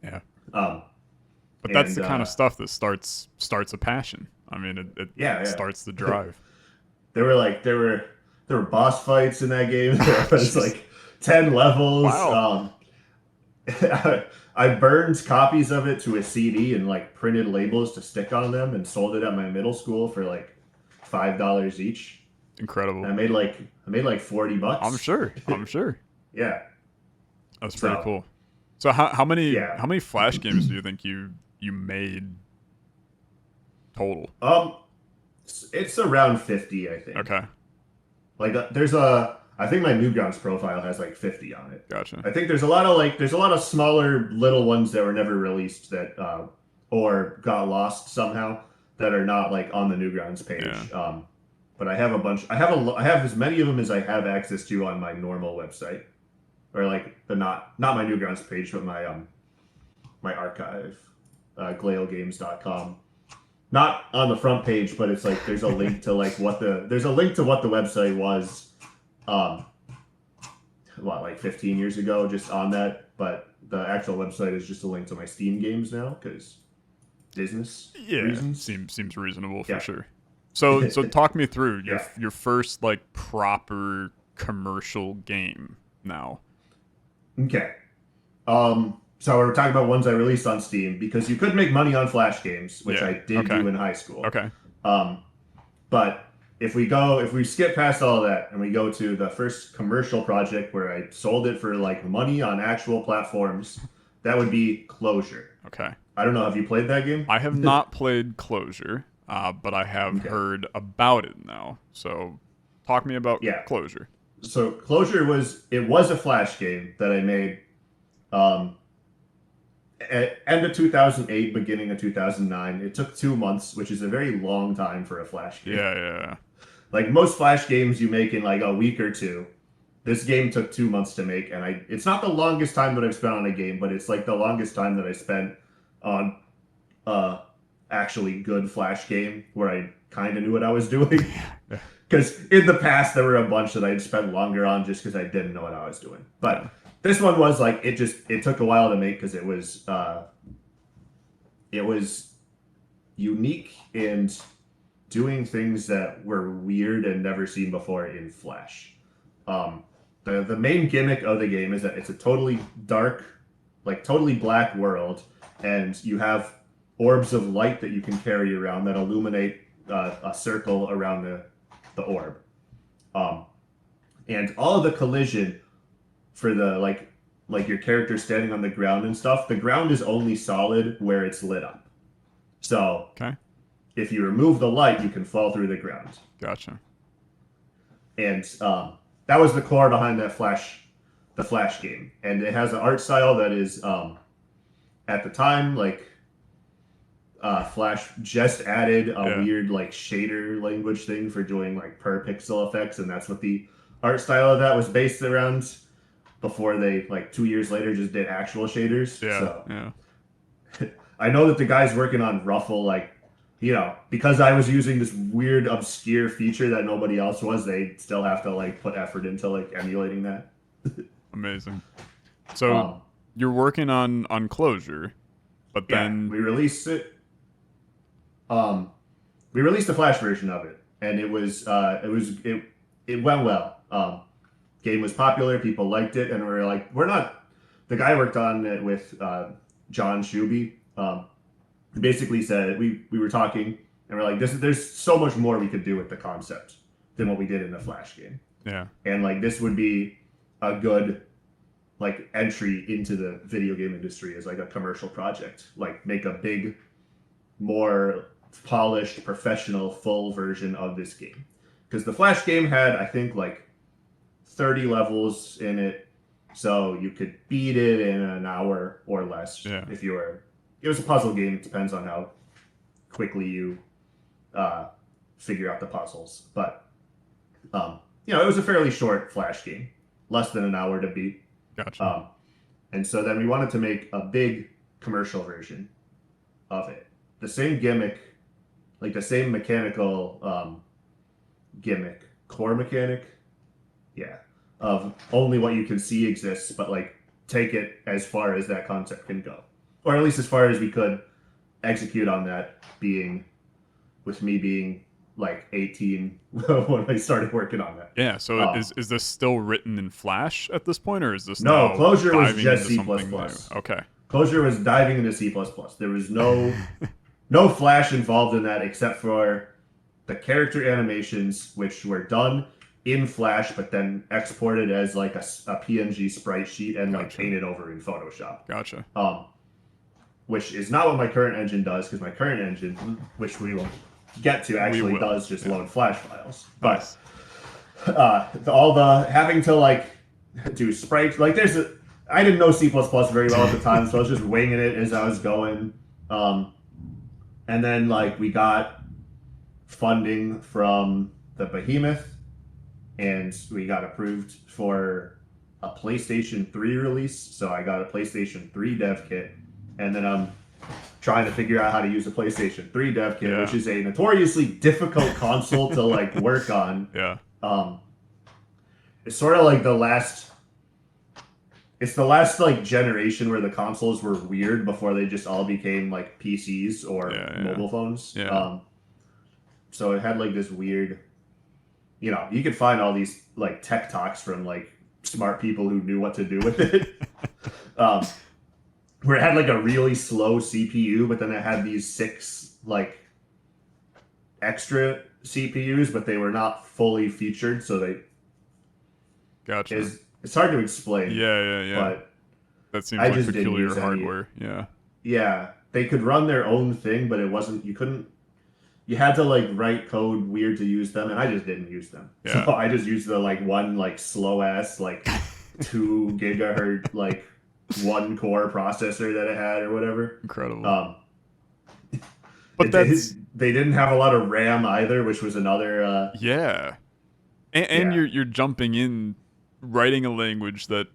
Speaker 1: Yeah. But that's the kind of stuff that starts a passion. I mean, it starts the drive.
Speaker 3: There were boss fights in that game. There was 10 levels.
Speaker 1: Wow.
Speaker 3: I burned copies of it to a CD and printed labels to stick on them and sold it at my middle school for $5 each.
Speaker 1: Incredible.
Speaker 3: I made $40.
Speaker 1: I'm sure.
Speaker 3: Yeah.
Speaker 1: That's pretty cool. So how many Flash games do you think you made total?
Speaker 3: It's around 50, I think.
Speaker 1: Okay.
Speaker 3: I think my Mewgenics profile has 50 on it.
Speaker 1: Gotcha.
Speaker 3: I think there's a lot of smaller little ones that were never released that or got lost somehow that are not on the Newgrounds page.
Speaker 1: Yeah.
Speaker 3: But I have a bunch. I have as many of them as I have access to on my normal website, or the not my Newgrounds page, but my my archive, GlaielGames.com. Not on the front page, but it's there's a link to what the website was. 15 years ago, just on that, but the actual website is just a link to my Steam games now because business reasons.
Speaker 1: Seems reasonable for sure. So talk me through your first proper commercial game now.
Speaker 3: Okay. So we're talking about ones I released on Steam because you could make money on Flash games, which I did do in high school.
Speaker 1: Okay.
Speaker 3: But if we skip past all of that and we go to the first commercial project where I sold it for like money on actual platforms, that would be Closure.
Speaker 1: Okay.
Speaker 3: I don't know. Have you played that game?
Speaker 1: I have not played Closure, but I have heard about it now. So talk me about Closure.
Speaker 3: So Closure was a Flash game that I made at end of 2008, beginning of 2009. It took 2 months, which is a very long time for a Flash game.
Speaker 1: Yeah.
Speaker 3: Like most Flash games you make in like a week or two. This game took 2 months to make, and it's not the longest time that I've spent on a game, but it's like the longest time that I spent on actually good Flash game where I kind of knew what I was doing. Because in the past, there were a bunch that I'd spent longer on just because I didn't know what I was doing. But this one was like, it took a while to make because it was unique and doing things that were weird and never seen before in Flash. The main gimmick of the game is that it's a totally dark, like totally black world, and you have orbs of light that you can carry around that illuminate a circle around the orb. And all of the collision for the like your character standing on the ground and stuff, the ground is only solid where it's lit up. So if you remove the light, you can fall through the ground.
Speaker 1: Gotcha.
Speaker 3: And that was the core behind the Flash game. And it has an art style that is, at the time, like, Flash just added a weird, like, shader language thing for doing, like, per pixel effects, and that's what the art style of that was based around before they, like, 2 years later just did actual shaders. I know that the guys working on Ruffle, like, you know, because I was using this weird, obscure feature that nobody else was, they still have to, like, put effort into, like, emulating that.
Speaker 1: Amazing. So, you're working on Closure, but then...
Speaker 3: we released it. We released the Flash version of it, and it went well. Game was popular, people liked it, and we're like, the guy worked on it with John Shuby. Basically said we were talking and we're like, there's so much more we could do with the concept than what we did in the Flash game.
Speaker 1: Yeah.
Speaker 3: And like this would be a good like entry into the video game industry as like a commercial project. Like make a big, more polished, professional, full version of this game. Because the Flash game had, I think, like 30 levels in it. So you could beat it in an hour or less if you were. It was a puzzle game. It depends on how quickly you figure out the puzzles. But, you know, it was a fairly short Flash game. Less than an hour to beat.
Speaker 1: Gotcha.
Speaker 3: And so then we wanted to make a big commercial version of it. The same gimmick, like the same mechanical gimmick, core mechanic. Yeah. Of only what you can see exists, but like take it as far as that concept can go. Or at least as far as we could execute on that, with me being like 18 when I started working on that.
Speaker 1: Yeah, so is this still written in Flash at this point, or is this
Speaker 3: no, Closure was just C++.
Speaker 1: Okay.
Speaker 3: Closure was diving into C++. There was no Flash involved in that except for the character animations, which were done in Flash, but then exported as like a PNG sprite sheet and like painted over in Photoshop.
Speaker 1: Gotcha.
Speaker 3: Which is not what my current engine does, because my current engine, which we will get to, actually does just load Flash files. But all the having to like do sprites, like I didn't know C++ very well at the time, so I was just winging it as I was going. And then like we got funding from the Behemoth, and we got approved for a PlayStation 3 release. So I got a PlayStation 3 dev kit. And then I'm trying to figure out how to use a PlayStation 3 dev kit, which is a notoriously difficult console to like work on.
Speaker 1: Yeah.
Speaker 3: It's sort of like the last like generation where the consoles were weird before they just all became like PCs or mobile phones.
Speaker 1: Yeah.
Speaker 3: So it had like this weird, you know, you could find all these like tech talks from like smart people who knew what to do with it. Where it had like a really slow CPU, but then it had these 6 like extra CPUs, but they were not fully featured, so they.
Speaker 1: Gotcha.
Speaker 3: It's hard to explain.
Speaker 1: Yeah.
Speaker 3: But
Speaker 1: that seems
Speaker 3: I
Speaker 1: like
Speaker 3: just
Speaker 1: peculiar
Speaker 3: didn't use
Speaker 1: hardware. Yeah.
Speaker 3: Yeah, they could run their own thing, but it wasn't. You couldn't. You had to like write code weird to use them, and I just didn't use them.
Speaker 1: Yeah.
Speaker 3: So I just used the like one like slow ass like 2 gigahertz like 1 core processor that it had or whatever.
Speaker 1: Incredible.
Speaker 3: But they didn't have a lot of RAM either, which was another.
Speaker 1: Yeah. And you're jumping in, writing a language that,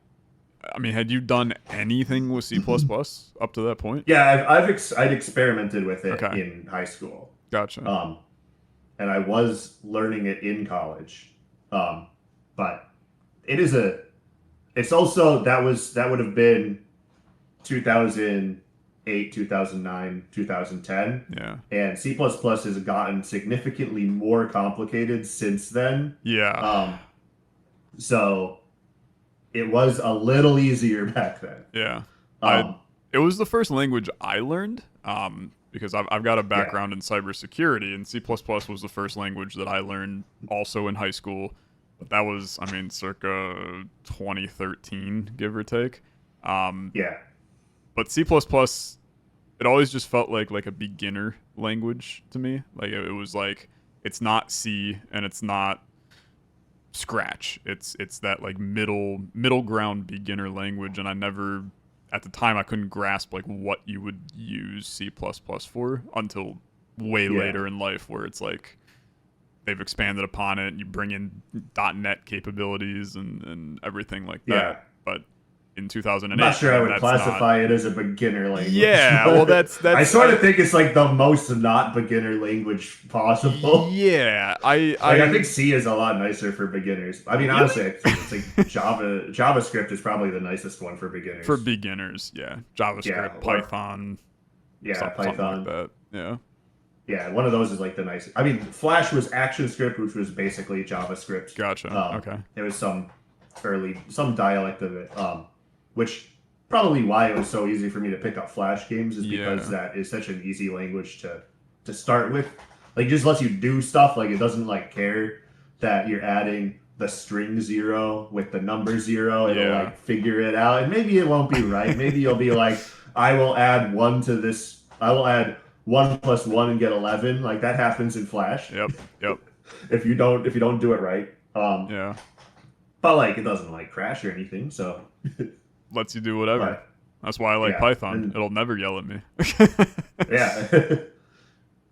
Speaker 1: I mean, had you done anything with C++ up to that point?
Speaker 3: Yeah, I'd experimented with it in high school.
Speaker 1: Gotcha.
Speaker 3: And I was learning it in college. But it's also that would have been 2008, 2009, 2010.
Speaker 1: Yeah.
Speaker 3: And C++ has gotten significantly more complicated since then.
Speaker 1: Yeah.
Speaker 3: So it was a little easier back then.
Speaker 1: Yeah. It was the first language I learned, because I've got a background in cybersecurity, and C++ was the first language that I learned also in high school. But that was, I mean, circa 2013, give or take. But C++, it always just felt like a beginner language to me. Like it was like, it's not C and it's not Scratch. It's that like middle ground beginner language, and I never, at the time, I couldn't grasp like what you would use C++ for until way later in life, where it's like they've expanded upon it. You bring in .NET capabilities and everything like that. Yeah. But in 2008,
Speaker 3: I'm not sure I would classify it as a beginner language.
Speaker 1: Yeah, well, that's
Speaker 3: I sort of think it's like the most not beginner language possible.
Speaker 1: Yeah, I
Speaker 3: think C is a lot nicer for beginners. I mean, honestly, it's like JavaScript is probably the nicest one for beginners.
Speaker 1: For beginners, yeah, JavaScript, Python, something like that.
Speaker 3: Yeah, one of those is like the nicest. I mean, Flash was ActionScript, which was basically JavaScript.
Speaker 1: Gotcha. Okay.
Speaker 3: It was some dialect of it. Which probably why it was so easy for me to pick up Flash games is because that is such an easy language to start with. Like, it just lets you do stuff. Like, it doesn't like care that you're adding the string 0 with the number 0. It'll like figure it out, and maybe it won't be right. Maybe you'll be like, I will add 1 to this. I will add 1 plus 1 and get 11. Like, that happens in Flash.
Speaker 1: Yep.
Speaker 3: if you don't do it right. But like, it doesn't like crash or anything, so.
Speaker 1: Lets you do whatever. But, that's why I like Python. It'll never yell at me.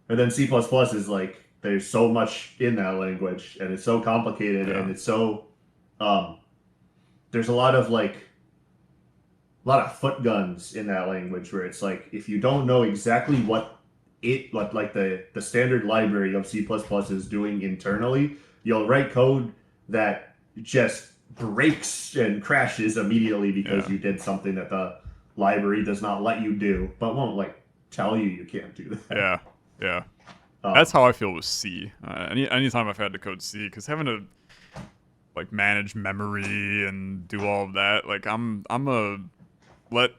Speaker 3: And then C++ is like, there's so much in that language, and it's so complicated, and it's so there's a lot of foot guns in that language, where it's like, if you don't know exactly what the standard library of C++ is doing internally, you'll write code that just breaks and crashes immediately because you did something that the library does not let you do, but won't like tell you can't do that.
Speaker 1: Yeah. That's how I feel with C. Anytime I've had to code C, because having to like manage memory and do all of that, like I'm a let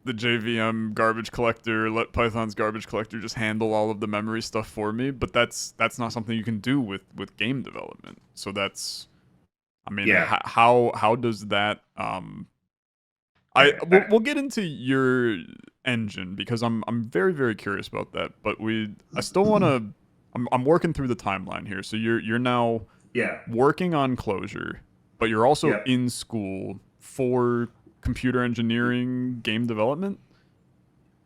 Speaker 1: the JVM garbage collector, let Python's garbage collector just handle all of the memory stuff for me. But that's not something you can do with game development. So that's, I mean, how does that? We'll get into your engine, because I'm very, very curious about that. But I still want to. I'm working through the timeline here. So you're now working on Clojure, but you're also in school for computer engineering game development.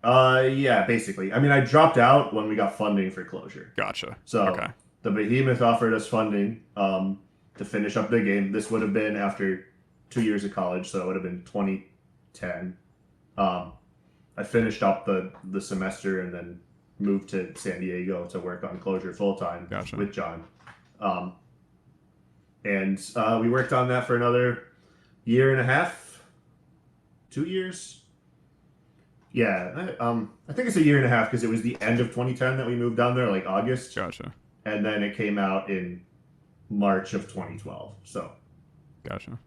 Speaker 3: Basically. I mean, I dropped out when we got funding for Clojure.
Speaker 1: Gotcha.
Speaker 3: So the behemoth offered us funding to finish up the game. This would have been after 2 years of college, so it would have been 2010. I finished up the semester and then moved to San Diego to work on Clojure full time with John. And we worked on that for another year and a half, 2 years. Yeah, I think it's a year and a half, because it was the end of 2010 that we moved down there, like August.
Speaker 1: Gotcha.
Speaker 3: And then it came out in March of 2012. So.
Speaker 1: Gotcha.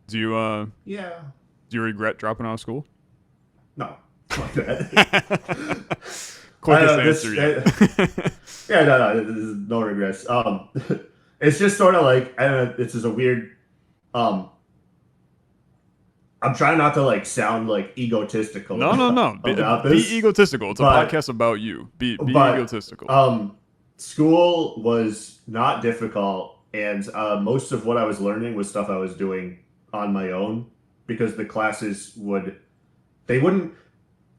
Speaker 1: Do you regret dropping out of school?
Speaker 3: No. Fuck that.
Speaker 1: quickest answer yet.
Speaker 3: Yeah, no, this is no regrets. It's just sort of like, I don't know, this is a weird, I'm trying not to like sound like egotistical.
Speaker 1: No. Be egotistical. It's a podcast about you. Be egotistical.
Speaker 3: School was not difficult, and most of what I was learning was stuff I was doing on my own, because the classes wouldn't,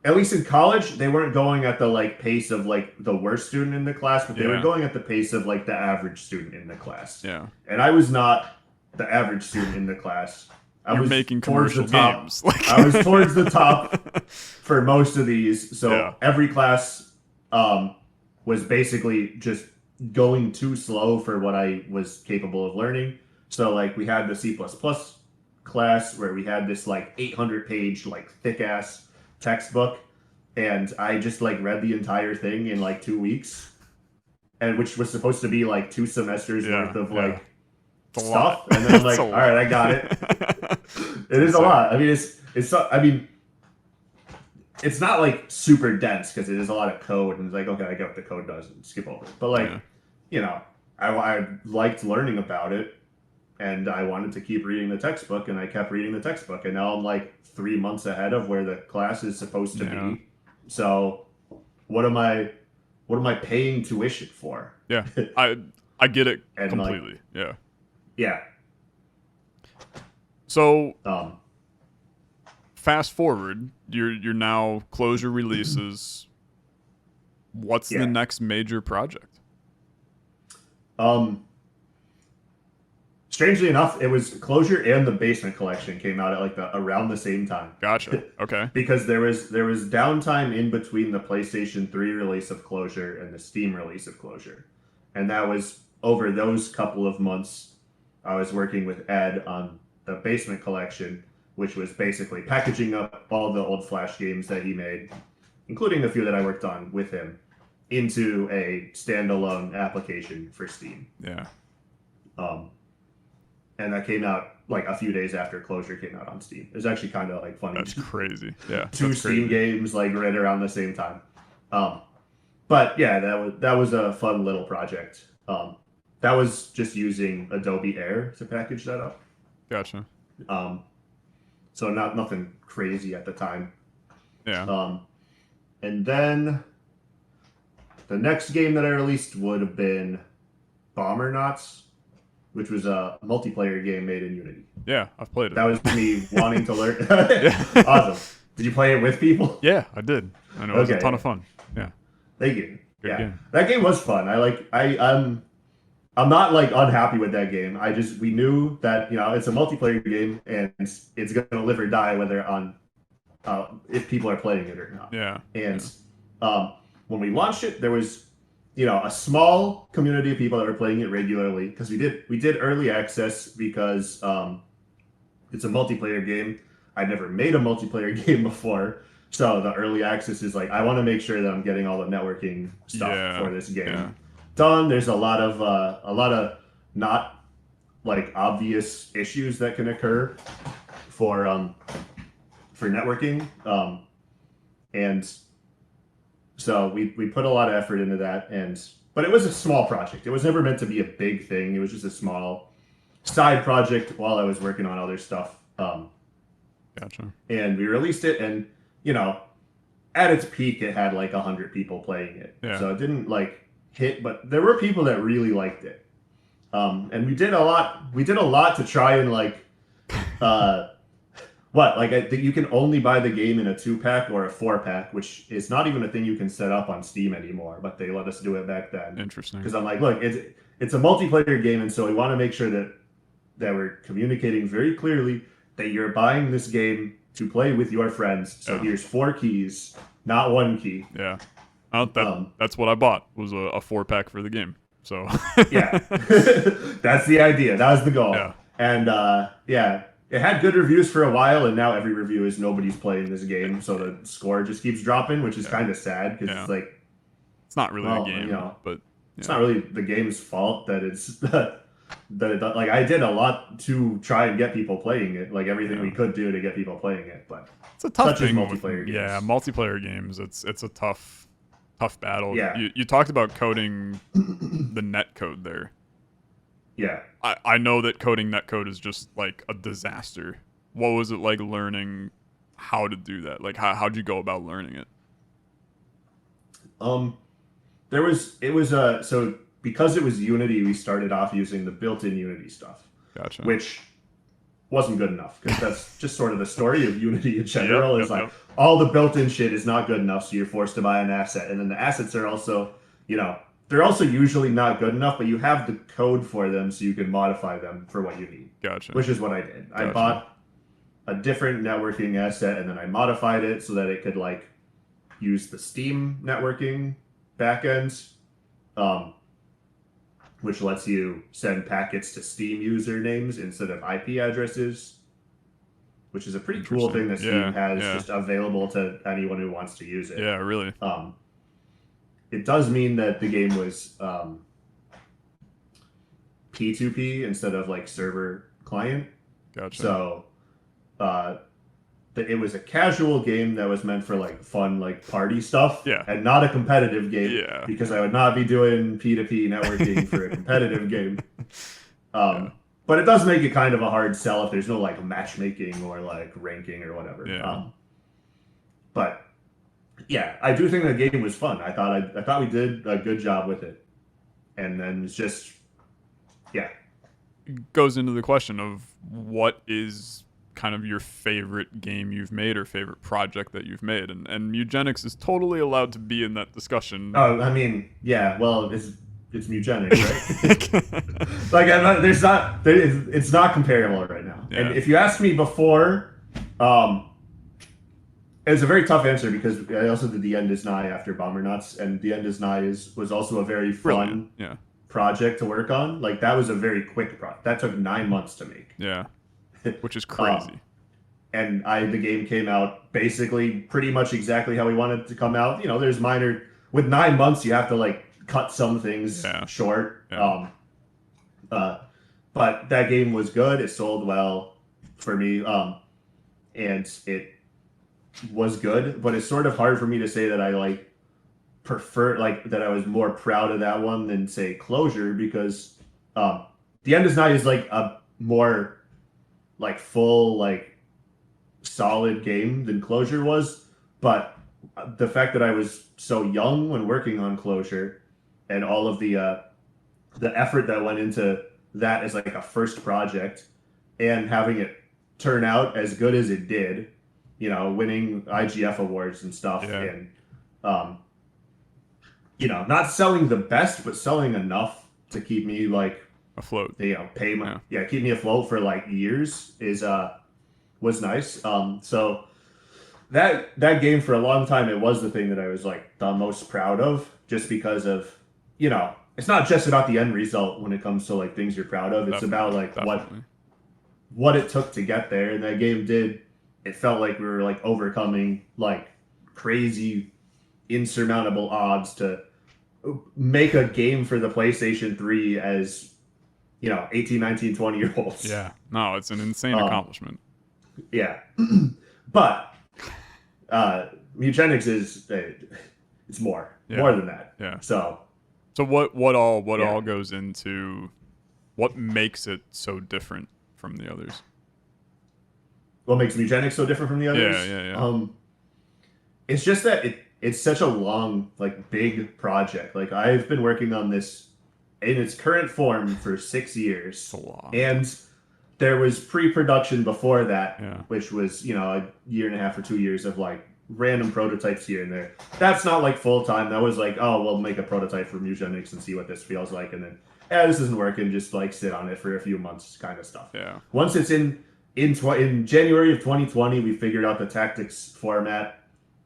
Speaker 3: at least in college, they weren't going at the like pace of like the worst student in the class, but they were going at the pace of like the average student in the class.
Speaker 1: Yeah.
Speaker 3: And I was not the average student in the class. I was
Speaker 1: making commercial games.
Speaker 3: I was towards the top for most of these. So every class was basically just going too slow for what I was capable of learning. So like we had the C++ class where we had this like 800-page like thick ass textbook, and I just like read the entire thing in like 2 weeks, and which was supposed to be like 2 semesters worth of like stuff. And then I'm like, all right, I got it. It is a lot. I mean, it's not like super dense because it is a lot of code, and it's like, okay, I get what the code does and skip over it. But like, you know, I liked learning about it, and I wanted to keep reading the textbook, and I kept reading the textbook, and now I'm like 3 months ahead of where the class is supposed to be. So what am I paying tuition for?
Speaker 1: Yeah. I get it completely.
Speaker 3: Like, yeah.
Speaker 1: So fast forward, you're now closure releases. What's the next major project?
Speaker 3: Strangely enough, it was Closure and the Basement Collection came out at around the same time.
Speaker 1: Gotcha. Okay.
Speaker 3: Because there was downtime in between the PlayStation 3 release of Closure and the Steam release of Closure. And that was over those couple of months I was working with Ed on the Basement Collection, which was basically packaging up all the old Flash games that he made, including a few that I worked on with him, into a standalone application for Steam.
Speaker 1: Yeah.
Speaker 3: And that came out like a few days after Closure came out on Steam. It was actually kind of like funny.
Speaker 1: That's crazy. Yeah.
Speaker 3: 2 Steam games like right around the same time. But yeah, that was a fun little project. That was just using Adobe Air to package that up.
Speaker 1: Gotcha.
Speaker 3: So nothing crazy at the time.
Speaker 1: Yeah.
Speaker 3: And then the next game that I released would have been Bombernauts, which was a multiplayer game made in Unity.
Speaker 1: Yeah, I've played it.
Speaker 3: That was me wanting to learn. Awesome. Did you play it with people?
Speaker 1: Yeah, I did. I know it was a ton of fun. Yeah.
Speaker 3: Thank you.
Speaker 1: Good game.
Speaker 3: That game was fun. I'm not like unhappy with that game. We knew that, you know, it's a multiplayer game and it's going to live or die whether on if people are playing it or not.
Speaker 1: Yeah.
Speaker 3: And when we launched it, there was, you know, a small community of people that were playing it regularly, because we did early access because it's a multiplayer game. I'd never made a multiplayer game before, so the early access is like, I want to make sure that I'm getting all the networking stuff for this game done. There's a lot of not like obvious issues that can occur for networking, and so we put a lot of effort into that, but it was a small project. It was never meant to be a big thing. It was just a small side project while I was working on other stuff.
Speaker 1: Gotcha.
Speaker 3: And we released it, and you know, at its peak, it had like 100 people playing it. Yeah. So it didn't like hit, but there were people that really liked it. And we did a lot to try and like, you can only buy the game in a 2-pack or a 4-pack, which is not even a thing you can set up on Steam anymore, but they let us do it back then.
Speaker 1: Interesting.
Speaker 3: Because I'm like, look, it's a multiplayer game, and so we want to make sure that we're communicating very clearly that you're buying this game to play with your friends. So here's 4 keys, not 1 key.
Speaker 1: Yeah. That's what I bought, was a 4-pack for the game. So
Speaker 3: yeah, that's the idea. That was the goal.
Speaker 1: Yeah.
Speaker 3: And it had good reviews for a while, and now every review is nobody's playing this game, so the score just keeps dropping, which is kind of sad, because it's like,
Speaker 1: it's not really a game, but
Speaker 3: it's not really the game's fault that it's like, I did a lot to try and get people playing it, like everything we could do to get people playing it, but
Speaker 1: it's a tough thing.
Speaker 3: Multiplayer games.
Speaker 1: Yeah, multiplayer games. It's a tough Tough battle.
Speaker 3: Yeah.
Speaker 1: You talked about coding the net code there.
Speaker 3: Yeah.
Speaker 1: I know that coding netcode is just like a disaster. What was it like learning how to do that? Like how'd you go about learning it?
Speaker 3: So because it was Unity, we started off using the built-in Unity stuff.
Speaker 1: Gotcha.
Speaker 3: Which wasn't good enough, because that's just sort of the story of Unity in general.
Speaker 1: Yep.
Speaker 3: All the built-in shit is not good enough, so you're forced to buy an asset. And then the assets are also, they're also usually not good enough, but you have the code for them so you can modify them for what you need.
Speaker 1: Gotcha.
Speaker 3: Which is what I did.
Speaker 1: Gotcha.
Speaker 3: I bought a different networking asset, and then I modified it so that it could use the Steam networking backends, which lets you send packets to Steam usernames instead of IP addresses, which is a pretty cool thing that Steam has just available to anyone who wants to use it.
Speaker 1: Yeah, really.
Speaker 3: It does mean that the game was P2P instead of server client.
Speaker 1: Gotcha.
Speaker 3: So it was a casual game that was meant for fun party stuff, and not a competitive game, because I would not be doing P2P networking for a competitive game. But it does make it kind of a hard sell if there's no matchmaking or ranking or whatever. But yeah, I do think the game was fun. I thought we did a good job with it, and then it's just
Speaker 1: goes into the question of what is kind of your favorite game you've made or favorite project that you've made, and Mewgenics is totally allowed to be in that discussion.
Speaker 3: Oh, I mean, yeah, well, it's Mewgenics, right? It's not comparable right now.
Speaker 1: Yeah.
Speaker 3: And if you asked me before, it's a very tough answer, because I also did The End is Nigh after Bombernauts, and The End is Nigh was also a very fun project to work on. That was a very quick project. That took 9 months to make.
Speaker 1: Yeah. Which is crazy.
Speaker 3: And the game came out basically pretty much exactly how we wanted it to come out. There's minor... With 9 months, you have to, cut some things short.
Speaker 1: Yeah.
Speaker 3: But that game was good. It sold well for me. And it was good. But it's sort of hard for me to say that I, prefer... that I was more proud of that one than, say, Closure, because The End is Nigh is, a more... full, solid game than Closure was. But the fact that I was so young when working on Closure, and all of the effort that went into that as a first project, and having it turn out as good as it did, winning IGF awards and stuff, and not selling the best, but selling enough to keep me
Speaker 1: afloat.
Speaker 3: Pay my keep me afloat for years was nice. So that game for a long time, it was the thing that I was the most proud of, just because of it's not just about the end result when it comes to things you're proud of. It's about what it took to get there, and that game did. It felt like we were overcoming crazy insurmountable odds to make a game for the PlayStation 3 as 18, 19, 20-year-olds.
Speaker 1: Yeah. No, it's an insane accomplishment.
Speaker 3: Yeah. But Mewgenics is it's more than that.
Speaker 1: Yeah.
Speaker 3: So
Speaker 1: what all goes into what makes it so different from the others?
Speaker 3: What makes Mewgenics so different from the others?
Speaker 1: Yeah.
Speaker 3: It's just that it's such a long, big project. I've been working on this in its current form for 6 years. And there was pre-production before that, which was, a year and a half or 2 years of random prototypes here and there. That's not full-time. That was we'll make a prototype for Mewgenics and see what this feels like. And then, this isn't working. Just sit on it for a few months kind of stuff.
Speaker 1: Yeah.
Speaker 3: Once it's in January of 2020, we figured out the tactics format.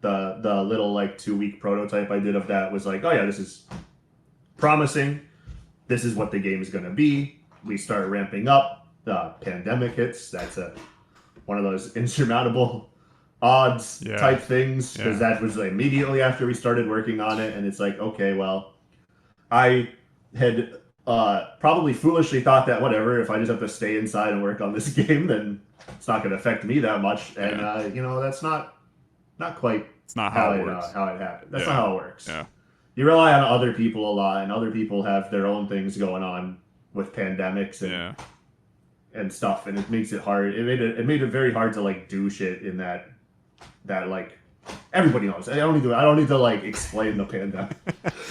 Speaker 3: The little 2-week prototype I did of that was this is promising. This is what the game is going to be. We start ramping up. The pandemic hits. That's one of those insurmountable odds type things, because that was immediately after we started working on it. And it's okay, well, I had probably foolishly thought that whatever, if I just have to stay inside and work on this game, then it's not going to affect me that much. And that's not quite
Speaker 1: it's not how it works.
Speaker 3: How it happened. That's not how it works.
Speaker 1: Yeah.
Speaker 3: you rely on other people a lot, and other people have their own things going on with pandemics and stuff, and it makes it hard. It made it very hard to like do shit in that like everybody knows. I don't need to like explain the pandemic.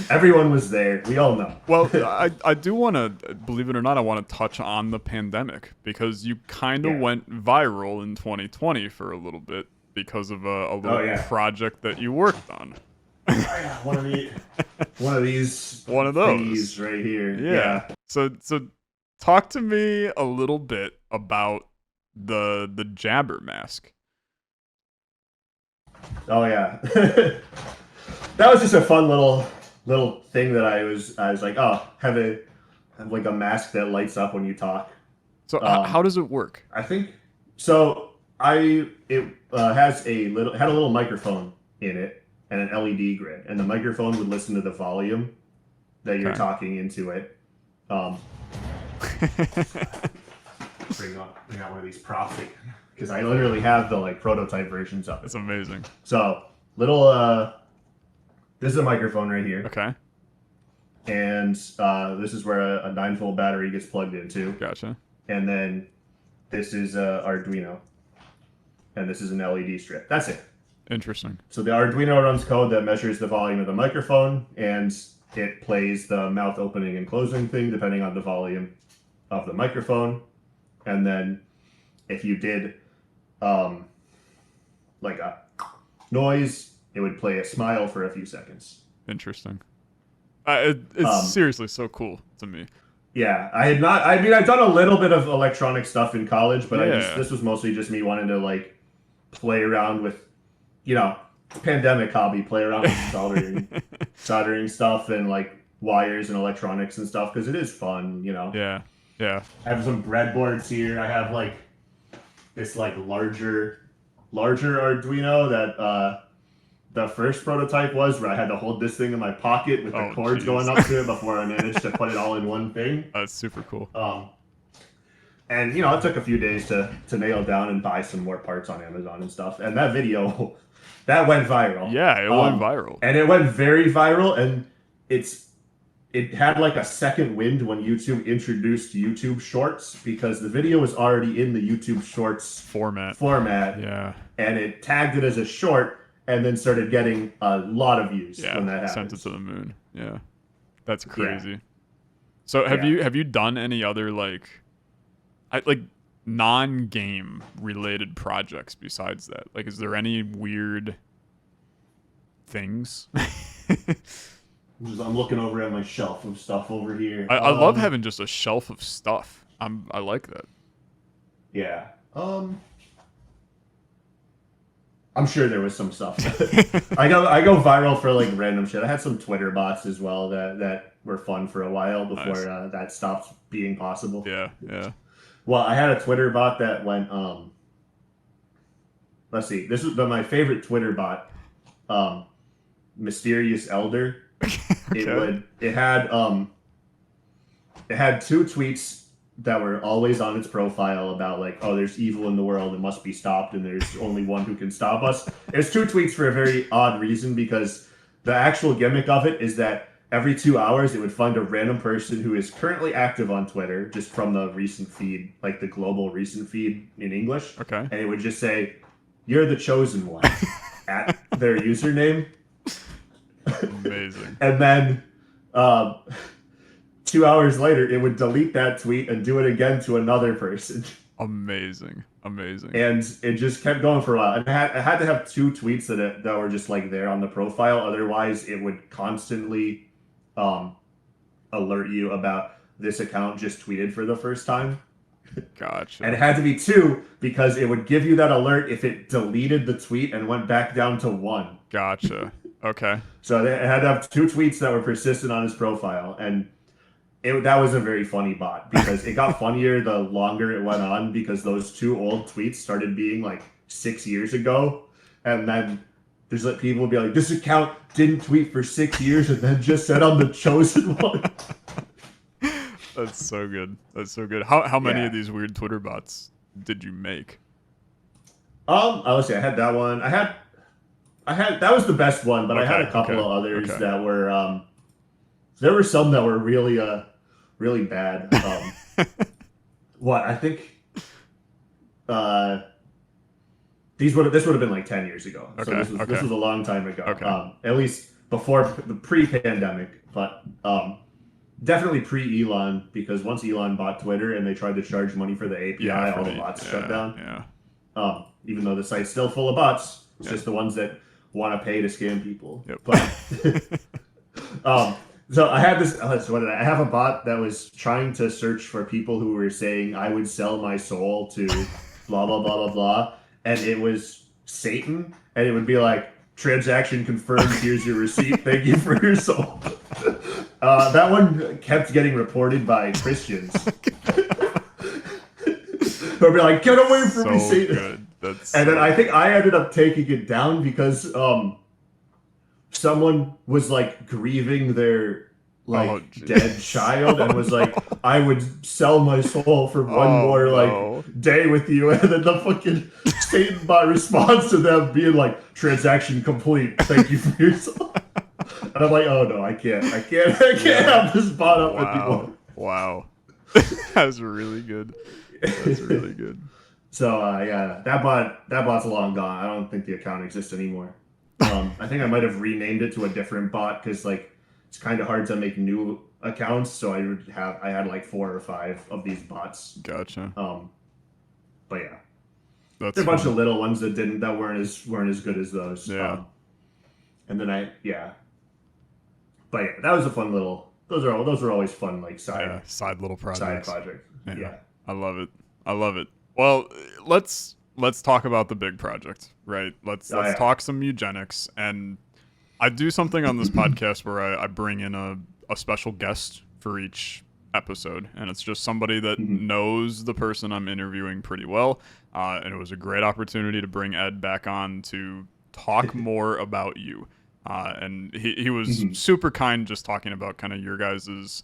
Speaker 3: Everyone was there. We all know.
Speaker 1: Well, I do want to, believe it or not, I want to touch on the pandemic because you kind of went viral in 2020 for a little bit because of a little project that you worked on.
Speaker 3: One of these
Speaker 1: one of those
Speaker 3: right here.
Speaker 1: Yeah. So talk to me a little bit about the Jabber mask.
Speaker 3: Oh yeah. That was just a fun little thing that I was like, oh, have like a mask that lights up when you talk.
Speaker 1: So how does it work?
Speaker 3: I think so. It had a little microphone in it and an LED grid, and the microphone would listen to the volume that you're talking into it. Bring out one of these props because I literally have the like prototype versions of it.
Speaker 1: It's amazing.
Speaker 3: So this is a microphone right here.
Speaker 1: Okay.
Speaker 3: And this is where a 9-volt battery gets plugged into.
Speaker 1: Gotcha.
Speaker 3: And then this is a Arduino, and this is an LED strip. That's it.
Speaker 1: Interesting.
Speaker 3: So the Arduino runs code that measures the volume of the microphone, and it plays the mouth opening and closing thing depending on the volume of the microphone. And then if you did like a noise, it would play a smile for a few seconds.
Speaker 1: Interesting. It's seriously so cool to me.
Speaker 3: Yeah, I've done a little bit of electronic stuff in college, but this was mostly just me wanting to like play around with, pandemic hobby, play around with soldering stuff and like wires and electronics and stuff because it is fun,
Speaker 1: Yeah.
Speaker 3: I have some breadboards here. I have like this like larger Arduino that the first prototype was where I had to hold this thing in my pocket with the cords going up to it before I managed to put it all in one thing.
Speaker 1: That's super cool.
Speaker 3: And it took a few days to nail down and buy some more parts on Amazon and stuff. And that video, that went viral.
Speaker 1: Yeah, it went viral.
Speaker 3: And it went very viral, and it had like a second wind when YouTube introduced YouTube Shorts because the video was already in the YouTube Shorts
Speaker 1: format.
Speaker 3: Yeah. And it tagged it as a short and then started getting a lot of views when that happened.
Speaker 1: Sent it to the moon. Yeah. That's crazy. Yeah. So have you done any other like non-game related projects besides that? Like, is there any weird things?
Speaker 3: I'm looking over at my shelf of stuff over here.
Speaker 1: I love having just a shelf of stuff. I like that.
Speaker 3: Yeah. I'm sure there was some stuff. I go viral for like random shit. I had some Twitter bots as well that were fun for a while before that stopped being possible.
Speaker 1: Yeah.
Speaker 3: Well, I had a Twitter bot that went. Let's see. This was my favorite Twitter bot. Mysterious Elder. Okay. It had 2 tweets that were always on its profile about like, oh, there's evil in the world, it must be stopped, and there's only one who can stop us. There's 2 tweets for a very odd reason, because the actual gimmick of it is that every 2 hours it would find a random person who is currently active on Twitter, just from the recent feed, like the global recent feed in English.
Speaker 1: Okay.
Speaker 3: And it would just say, "You're the chosen one," at their username.
Speaker 1: Amazing.
Speaker 3: And then 2 hours later, it would delete that tweet and do it again to another person.
Speaker 1: Amazing.
Speaker 3: And it just kept going for a while. And I had to have 2 tweets that were just like there on the profile. Otherwise, it would constantly alert you about this account just tweeted for the first time.
Speaker 1: Gotcha.
Speaker 3: And it had to be 2 because it would give you that alert if it deleted the tweet and went back down to 1.
Speaker 1: Gotcha. Okay.
Speaker 3: So it had to have 2 tweets that were persistent on his profile, and that was a very funny bot because it got funnier the longer it went on, because those 2 old tweets started being like 6 years ago, and then there's like people would be like, this account didn't tweet for 6 years and then just said I'm the chosen one.
Speaker 1: That's so good. How many of these weird Twitter bots did you make?
Speaker 3: Let's see. I had that one. I that was the best one, but I had a couple of others that were there were some that were really really bad. What I think this would have been like 10 years ago. So this was a long time ago. At least before the pre-pandemic, but definitely pre-Elon, because once Elon bought Twitter and they tried to charge money for the API, all the bots shut down. Yeah. Even though the site's still full of bots, it's just the ones that want to pay to scam people. Yep. But so I had this. I have a bot that was trying to search for people who were saying I would sell my soul to blah blah blah blah blah, and it was Satan, and it would be like, transaction confirmed. Here's your receipt. Thank you for your soul. That one kept getting reported by Christians. They'll be like, "Get away from me, Satan!" And then I think I ended up taking it down because someone was like grieving their dead child and was like, "I would sell my soul for one more day with you," and then the fucking Satan bot responds to them being like, "Transaction complete. Thank you for your soul." And I'm like, "Oh no, I can't have this bot up anymore."
Speaker 1: Wow, that's really good. That's really good.
Speaker 3: So yeah, that bot's long gone. I don't think the account exists anymore. I think I might have renamed it to a different bot because it's kind of hard to make new accounts. So I had like 4 or 5 of these bots.
Speaker 1: Gotcha.
Speaker 3: But yeah, there's a bunch of little ones that weren't as good as those.
Speaker 1: Yeah.
Speaker 3: And then but yeah, that was a fun little. Those are always fun, like
Speaker 1: side little projects.
Speaker 3: Side project. Yeah.
Speaker 1: I love it. Well, let's talk about the big project, right? Let's talk some Mewgenics. And I do something on this podcast where I bring in a special guest for each episode, and it's just somebody that knows the person I'm interviewing pretty well. And it was a great opportunity to bring Ed back on to talk more about you. And he was super kind, just talking about kind of your guys'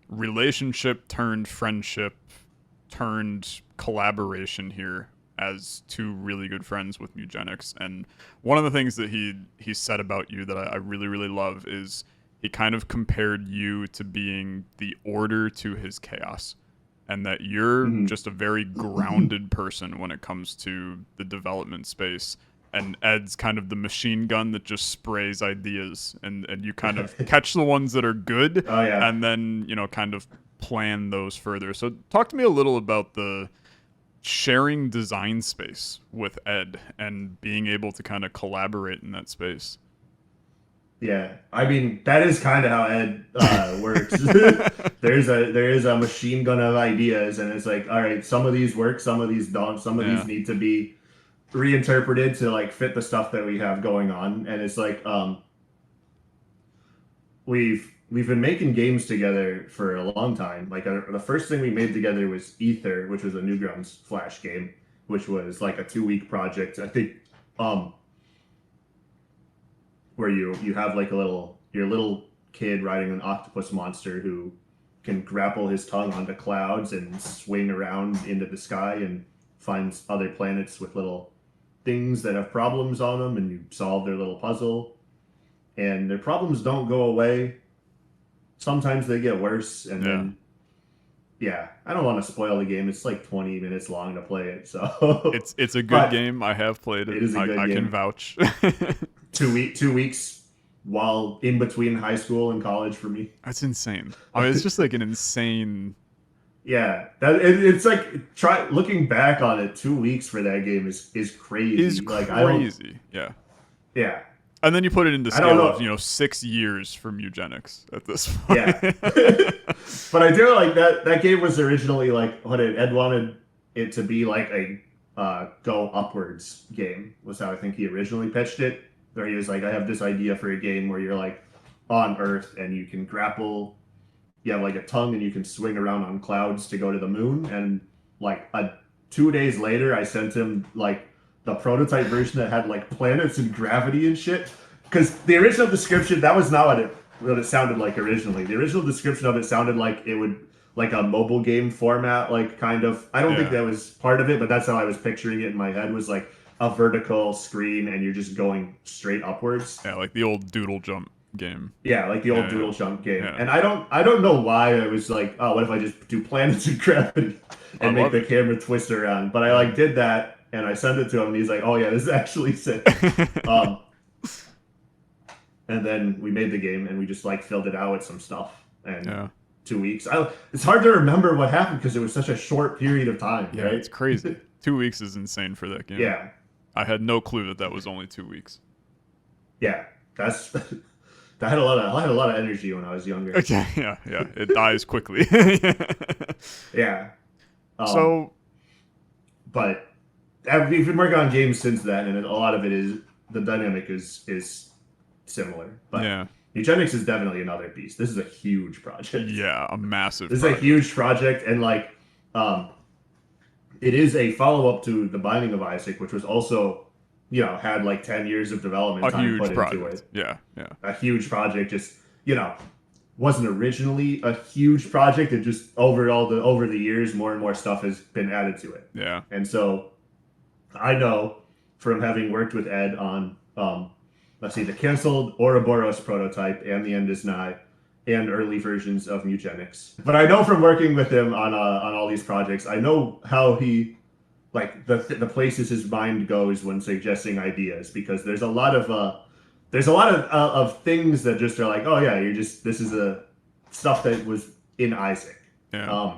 Speaker 1: relationship turned friendship turned collaboration here as 2 really good friends with Mewgenics. And one of the things that he said about you that I really, really love is he kind of compared you to being the order to his chaos, and that you're just a very grounded person when it comes to the development space. And Ed's kind of the machine gun that just sprays ideas, and you kind of catch the ones that are good, and then, kind of plan those further. So talk to me a little about the sharing design space with Ed and being able to kind of collaborate in that space.
Speaker 3: Yeah, I mean, that is kind of how Ed works. there is a machine gun of ideas, and it's like, all right, some of these work, some of these don't, some of these need to be reinterpreted to like fit the stuff that we have going on. And it's like we've been making games together for a long time. Like the first thing we made together was Ether, which was a Newgrounds Flash game, which was like a 2-week project, I think, where you have like your little kid riding an octopus monster who can grapple his tongue onto clouds and swing around into the sky and finds other planets with little things that have problems on them, and you solve their little puzzle, and their problems don't go away. Sometimes they get worse, and then I don't want to spoil the game. It's like 20 minutes long to play it, so
Speaker 1: it's a good game. I have played it.
Speaker 3: It is a good game.
Speaker 1: I can vouch.
Speaker 3: 2 weeks while in between high school and college for me.
Speaker 1: That's insane. I mean, it's just like an insane.
Speaker 3: Yeah, it's like looking back on it. 2 weeks for that game is crazy.
Speaker 1: Is like crazy. Yeah. And then you put it into scale of 6 years for Mewgenics at this point.
Speaker 3: Yeah. But I do like that game was originally like Ed wanted it to be like a go upwards game, was how I think he originally pitched it. Where he was like, I have this idea for a game where you're like on Earth and you can grapple. You have like a tongue and you can swing around on clouds to go to the moon. And like 2 days later, I sent him like the prototype version that had like planets and gravity and shit. Because the original description, that was not what it sounded like originally. The original description of it sounded like it would like a mobile game format, like kind of. I don't think that was part of it, but that's how I was picturing it in my head. Was like a vertical screen and you're just going straight upwards.
Speaker 1: Yeah, like the old doodle jump game.
Speaker 3: Yeah, like the old doodle jump game.
Speaker 1: Yeah.
Speaker 3: And I don't know why I was like, oh, what if I just do planets and gravity and make the camera twist around? But I like did that and I sent it to him and he's like, oh yeah, this is actually sick. And then we made the game and we just like filled it out with some stuff. And 2 weeks. It's hard to remember what happened because it was such a short period of time.
Speaker 1: Yeah,
Speaker 3: right?
Speaker 1: It's crazy. 2 weeks is insane for that game.
Speaker 3: Yeah.
Speaker 1: I had no clue that was only 2 weeks.
Speaker 3: Yeah, that's. I had a lot of energy when I was younger.
Speaker 1: Okay, yeah. It dies quickly.
Speaker 3: Yeah.
Speaker 1: But
Speaker 3: we've been working on games since then, and a lot of it is the dynamic is similar. But
Speaker 1: yeah.
Speaker 3: Mewgenics is definitely another beast. This is a huge project.
Speaker 1: Yeah, a massive.
Speaker 3: This is a huge project, and like, it is a follow up to The Binding of Isaac, which was also, had like 10 years of development time put into it.
Speaker 1: Yeah.
Speaker 3: A huge project, just wasn't originally a huge project. It just over the years, more and more stuff has been added to it.
Speaker 1: Yeah.
Speaker 3: And so, I know from having worked with Ed on the canceled Ouroboros prototype and the End is Nigh, and early versions of Mewgenics. But I know from working with him on all these projects, I know how he, like the places his mind goes when suggesting ideas, because there's a lot of things that just are like, oh yeah, this is a stuff that was in Isaac.
Speaker 1: Yeah.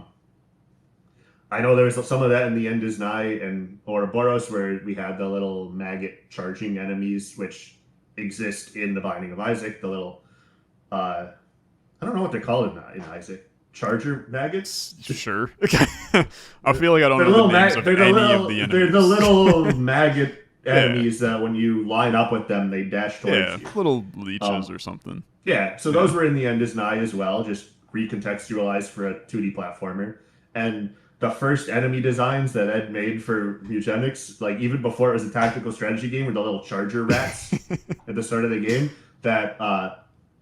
Speaker 3: I know there was some of that in the End is Nigh and Ouroboros, where we had the little maggot charging enemies, which exist in The Binding of Isaac. The little, I don't know what they're called in Isaac. Charger maggots?
Speaker 1: Sure. I feel like I don't know the names of any of the enemies.
Speaker 3: They're the little maggot enemies that when you line up with them, they dash towards you.
Speaker 1: Little leeches or something.
Speaker 3: Yeah, so those were in the End is Nigh as well, just recontextualized for a 2D platformer. And the first enemy designs that Ed made for Mewgenics, like even before it was a tactical strategy game, were the little charger rats at the start of the game that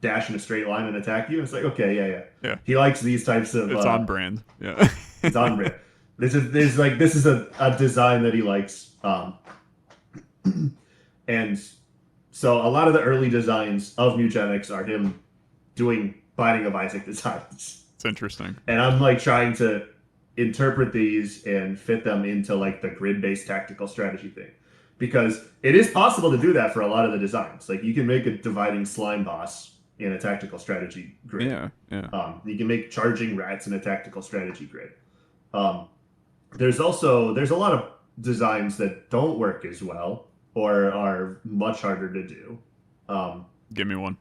Speaker 3: dash in a straight line and attack you. It's like, okay, yeah. He likes these types of.
Speaker 1: It's on brand. Yeah.
Speaker 3: It's on brand. This is a design that he likes, and so a lot of the early designs of Mewgenics are him doing Binding of Isaac designs.
Speaker 1: It's interesting.
Speaker 3: And I'm like trying to interpret these and fit them into like the grid-based tactical strategy thing, because it is possible to do that for a lot of the designs. Like you can make a dividing slime boss in a tactical strategy grid.
Speaker 1: Yeah.
Speaker 3: You can make charging rats in a tactical strategy grid. There's a lot of designs that don't work as well or are much harder to do.
Speaker 1: Give me one.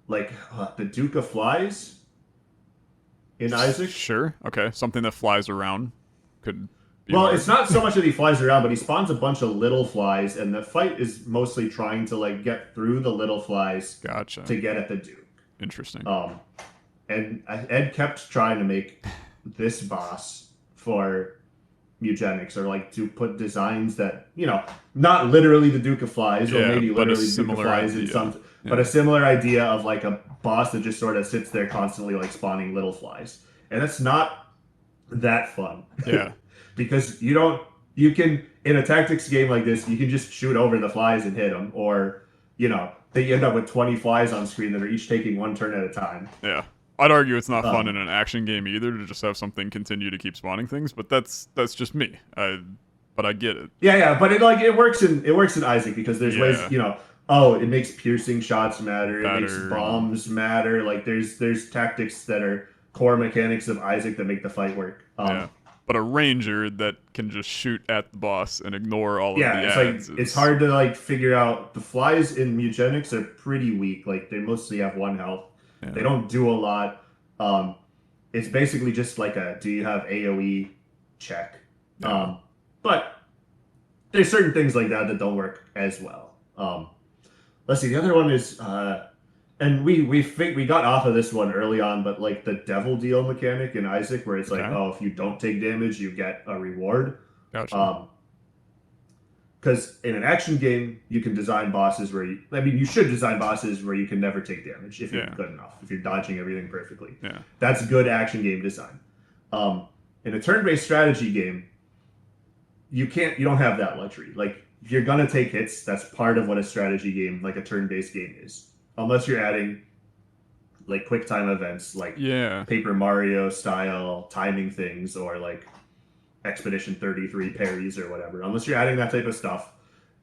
Speaker 3: Like the Duke of Flies in Isaac.
Speaker 1: Sure. Okay. Something that flies around could be
Speaker 3: well,
Speaker 1: hard.
Speaker 3: It's not so much that he flies around, but he spawns a bunch of little flies, and the fight is mostly trying to like get through the little flies to get at the Duke.
Speaker 1: Interesting.
Speaker 3: And Ed kept trying to make this boss for Mewgenics, or like to put designs that, not literally the Duke of Flies, or maybe literally the Duke of Flies in some, but a similar idea of like a boss that just sort of sits there constantly like spawning little flies. And it's not that fun.
Speaker 1: Yeah.
Speaker 3: Because you can, in a tactics game like this, you can just shoot over the flies and hit them, or, they end up with 20 flies on screen that are each taking one turn at a time.
Speaker 1: Yeah. I'd argue it's not fun in an action game either to just have something continue to keep spawning things, but that's just me. But I get it.
Speaker 3: Yeah, but it works in Isaac, because there's ways, it makes piercing shots matter, it makes bombs matter. Like there's tactics that are core mechanics of Isaac that make the fight work.
Speaker 1: But a ranger that can just shoot at the boss and ignore all of the ads.
Speaker 3: It's hard to like figure out. The flies in Mewgenics are pretty weak. Like they mostly have 1 health. Yeah. They don't do a lot. It's basically just like do you have AoE check.
Speaker 1: Yeah.
Speaker 3: But there's certain things like that don't work as well. Let's see. The other one is, and we got off of this one early on, but like the devil deal mechanic in Isaac, where it's like, if you don't take damage, you get a reward.
Speaker 1: Gotcha.
Speaker 3: Because in an action game, you can design bosses you should design bosses where you can never take damage if you're good enough, if you're dodging everything perfectly.
Speaker 1: Yeah.
Speaker 3: That's good action game design. In a turn-based strategy game, you don't have that luxury. Like, if you're gonna take hits, that's part of what a strategy game, like a turn-based game, is. Unless you're adding like quick time events, like Paper Mario style timing things, or like Expedition 33 parries or whatever. Unless you're adding that type of stuff,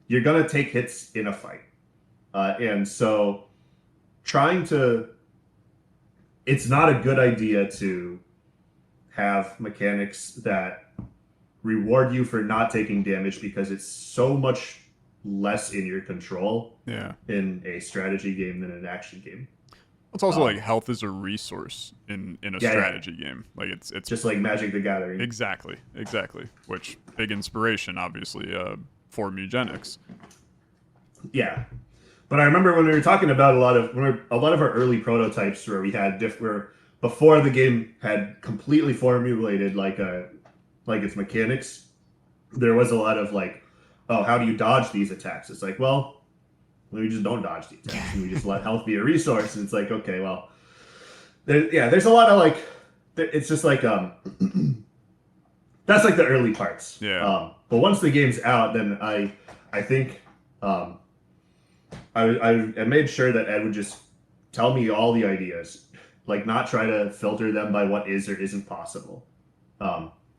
Speaker 3: you're gonna take hits in a fight, and so it's not a good idea to have mechanics that reward you for not taking damage, because it's so much less in your control in a strategy game than an action game.
Speaker 1: It's also like health is a resource in a strategy game. Like it's
Speaker 3: just like Magic the Gathering.
Speaker 1: Exactly. Which big inspiration, obviously, for Mewgenics.
Speaker 3: Yeah, but I remember when we were talking about a lot of our early prototypes where we had before the game had completely formulated like its mechanics, there was a lot of like, oh, how do you dodge these attacks? It's like, well, we just don't dodge the attacks, and we just let health be a resource. And it's like, okay, well, there's a lot of like, it's just like that's like the early parts.
Speaker 1: Yeah.
Speaker 3: But once the game's out, then I think I made sure that Ed would just tell me all the ideas, like not try to filter them by what is or isn't possible.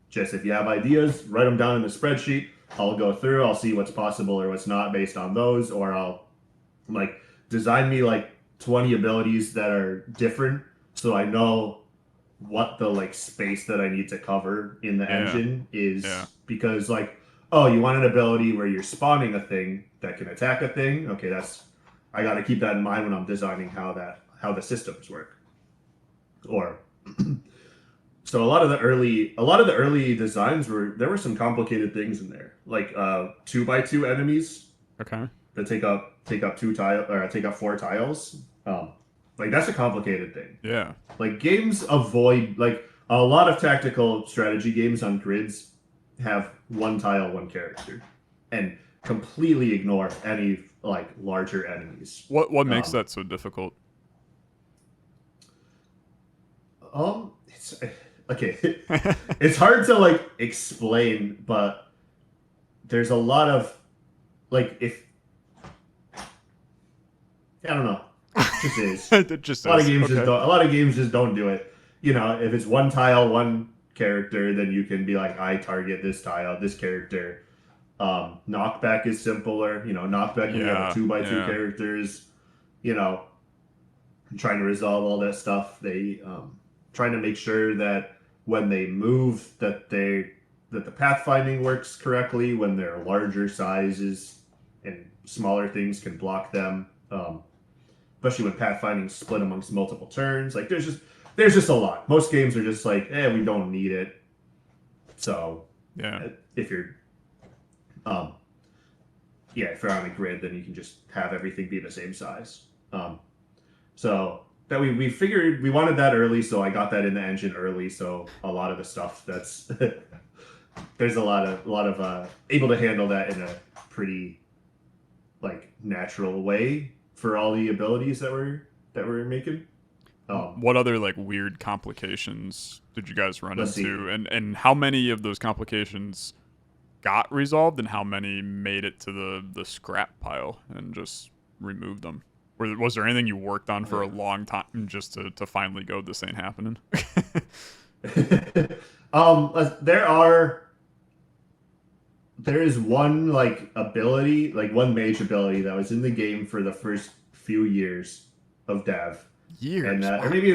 Speaker 3: Just if you have ideas, write them down in the spreadsheet. I'll go through, I'll see what's possible or what's not based on those, or I'll like design me like 20 abilities that are different, so I know what the like space that I need to cover in the engine is. Because like, oh, you want an ability where you're spawning a thing that can attack a thing? Okay, I got to keep that in mind when I'm designing how the systems work. Or so a lot of the early designs there were some complicated things in there, like 2x2 enemies.
Speaker 1: Okay.
Speaker 3: That take up 4 tiles. Like that's a complicated thing.
Speaker 1: Yeah.
Speaker 3: Like games avoid, like a lot of tactical strategy games on grids have 1 tile, 1 character, and completely ignore any like larger enemies.
Speaker 1: What makes that so difficult?
Speaker 3: It's okay. It's hard to like explain, but there's a lot of like, if I don't know, it just is.
Speaker 1: It just
Speaker 3: a lot of games just don't do it. You know, if it's 1 tile, 1 character, then you can be like, I target this tile, this character. Knockback is simpler. You know, knockback when you have 2x2 characters. You know, trying to resolve all that stuff. They trying to make sure that when they move, that the pathfinding works correctly. When they're larger sizes and smaller things can block them. Especially when pathfinding's split amongst multiple turns. Like there's just a lot. Most games are just like, we don't need it. So if you're if you're on a grid, then you can just have everything be the same size. So that we figured we wanted that early, so I got that in the engine early. So a lot of the stuff that's there's a lot of able to handle that in a pretty like natural way for all the abilities that we're making.
Speaker 1: What other like weird complications did you guys run into, and how many of those complications got resolved, and how many made it to the scrap pile and just removed them? Or was there anything you worked on for a long time just to finally go, this ain't happening?
Speaker 3: There is one like ability, like one mage ability that was in the game for the first few years of dev.
Speaker 1: Years?
Speaker 3: And, or maybe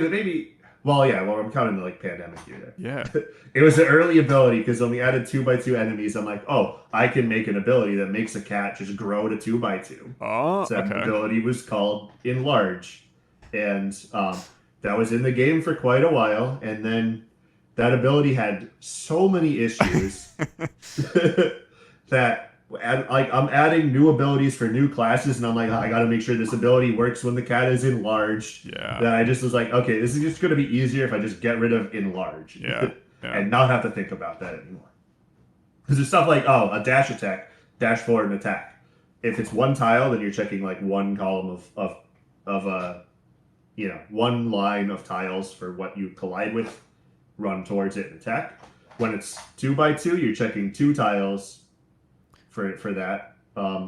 Speaker 3: I'm counting the like pandemic year there.
Speaker 1: Yeah.
Speaker 3: It was an early ability because when we added 2x2 enemies, I'm like, oh, I can make an ability that makes a cat just grow to 2x2.
Speaker 1: Oh,
Speaker 3: so that ability was called Enlarge. And that was in the game for quite a while. And then that ability had so many issues that I'm adding new abilities for new classes, and I'm like, I got to make sure this ability works when the cat is enlarged.
Speaker 1: Yeah.
Speaker 3: Then I just was like, okay, this is just going to be easier if I just get rid of enlarge.
Speaker 1: Yeah.
Speaker 3: And not have to think about that anymore. Because there's stuff like, a dash attack, dash forward and attack. If it's 1 tile, then you're checking like 1 column of one line of tiles for what you collide with, run towards it and attack. When it's 2x2, you're checking 2 tiles for that.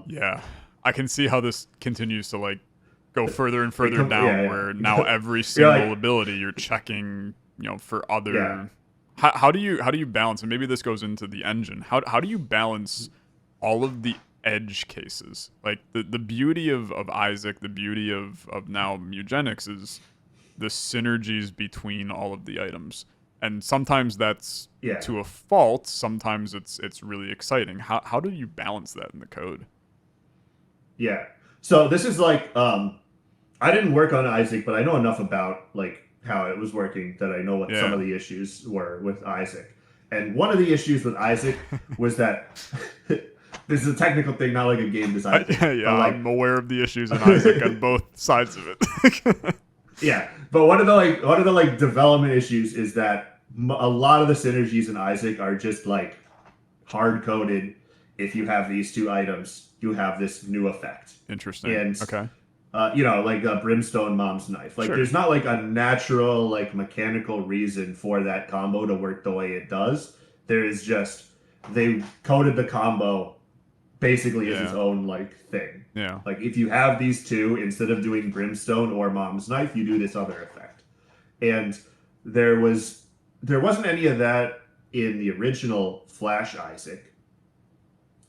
Speaker 1: Yeah, I can see how this continues to like go further and further down, where now every single ability you're checking, for other.
Speaker 3: Yeah.
Speaker 1: How do you balance? And maybe this goes into the engine. How do you balance all of the edge cases? Like the beauty of Isaac, the beauty of now Mewgenics is the synergies between all of the items. And sometimes that's to a fault. Sometimes it's really exciting. How do you balance that in the code?
Speaker 3: Yeah. So this is like I didn't work on Isaac, but I know enough about like how it was working that I know what some of the issues were with Isaac. And one of the issues with Isaac was that this is a technical thing, not like a game design thing.
Speaker 1: Yeah, like, I'm aware of the issues in Isaac on both sides of it.
Speaker 3: Yeah, but one of the development issues is that a lot of the synergies in Isaac are just like hard coded. If you have these two items, you have this new effect.
Speaker 1: Interesting.
Speaker 3: And
Speaker 1: okay.
Speaker 3: Like Brimstone Mom's Knife. Like, there's not like a natural, like mechanical reason for that combo to work the way it does. There is just they coded the combo basically as its own like thing.
Speaker 1: Yeah.
Speaker 3: Like if you have these two, instead of doing Brimstone or Mom's Knife, you do this other effect. And there wasn't any of that in the original Flash Isaac.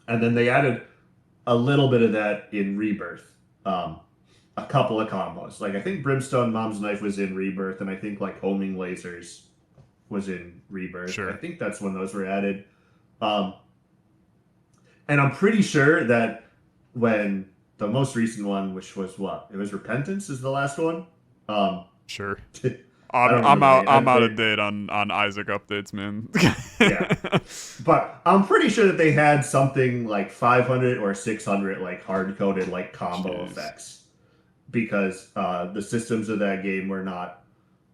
Speaker 3: And then they added a little bit of that in Rebirth. A couple of combos. Like I think Brimstone Mom's Knife was in Rebirth, and I think like Homing Lasers was in Rebirth.
Speaker 1: Sure.
Speaker 3: I think that's when those were added. And I'm pretty sure that when the most recent one, which was what? It was Repentance is the last one?
Speaker 1: Sure. I'm out of date on Isaac updates, man.
Speaker 3: Yeah. But I'm pretty sure that they had something like 500 or 600 like hard-coded like combo effects. Because the systems of that game were not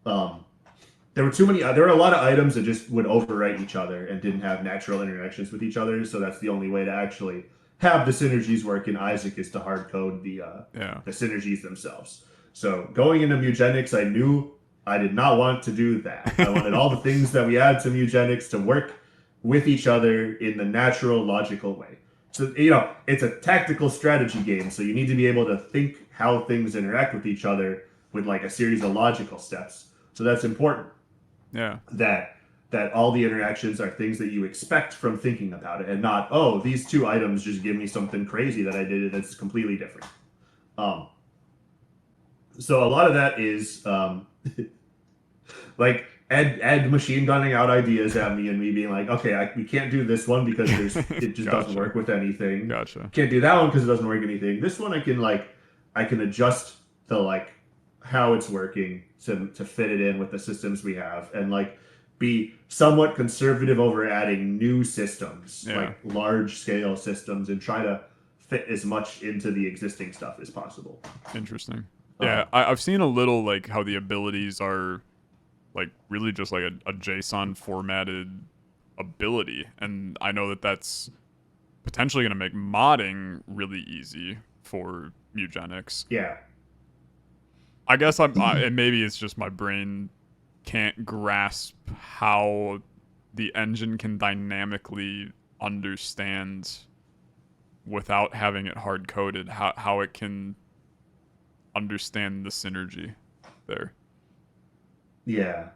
Speaker 3: there were a lot of items that just would overwrite each other and didn't have natural interactions with each other, so that's the only way to actually have the synergies work in Isaac is to hard code the synergies themselves. So going into Mewgenics, I knew I did not want to do that. I wanted all the things that we add to Mewgenics to work with each other in the natural, logical way. So, it's a tactical strategy game, so you need to be able to think how things interact with each other with like a series of logical steps. So that's important.
Speaker 1: Yeah.
Speaker 3: That all the interactions are things that you expect from thinking about it and not, oh, these two items just give me something crazy that I did that's completely different. So a lot of that is like Ed machine gunning out ideas at me and me being like, okay, we can't do this one because it just doesn't work with anything.
Speaker 1: Gotcha.
Speaker 3: Can't do that one because it doesn't work anything. This one I can adjust the like how it's working to fit it in with the systems we have and like be somewhat conservative over adding new systems, like large scale systems, and try to fit as much into the existing stuff as possible.
Speaker 1: Interesting. Yeah, I've seen a little like how the abilities are like really just like a JSON formatted ability, and I know that's potentially going to make modding really easy for Mewgenics.
Speaker 3: Yeah.
Speaker 1: I guess and maybe it's just my brain can't grasp how the engine can dynamically understand without having it hard coded how it can understand the synergy there.
Speaker 3: Yeah.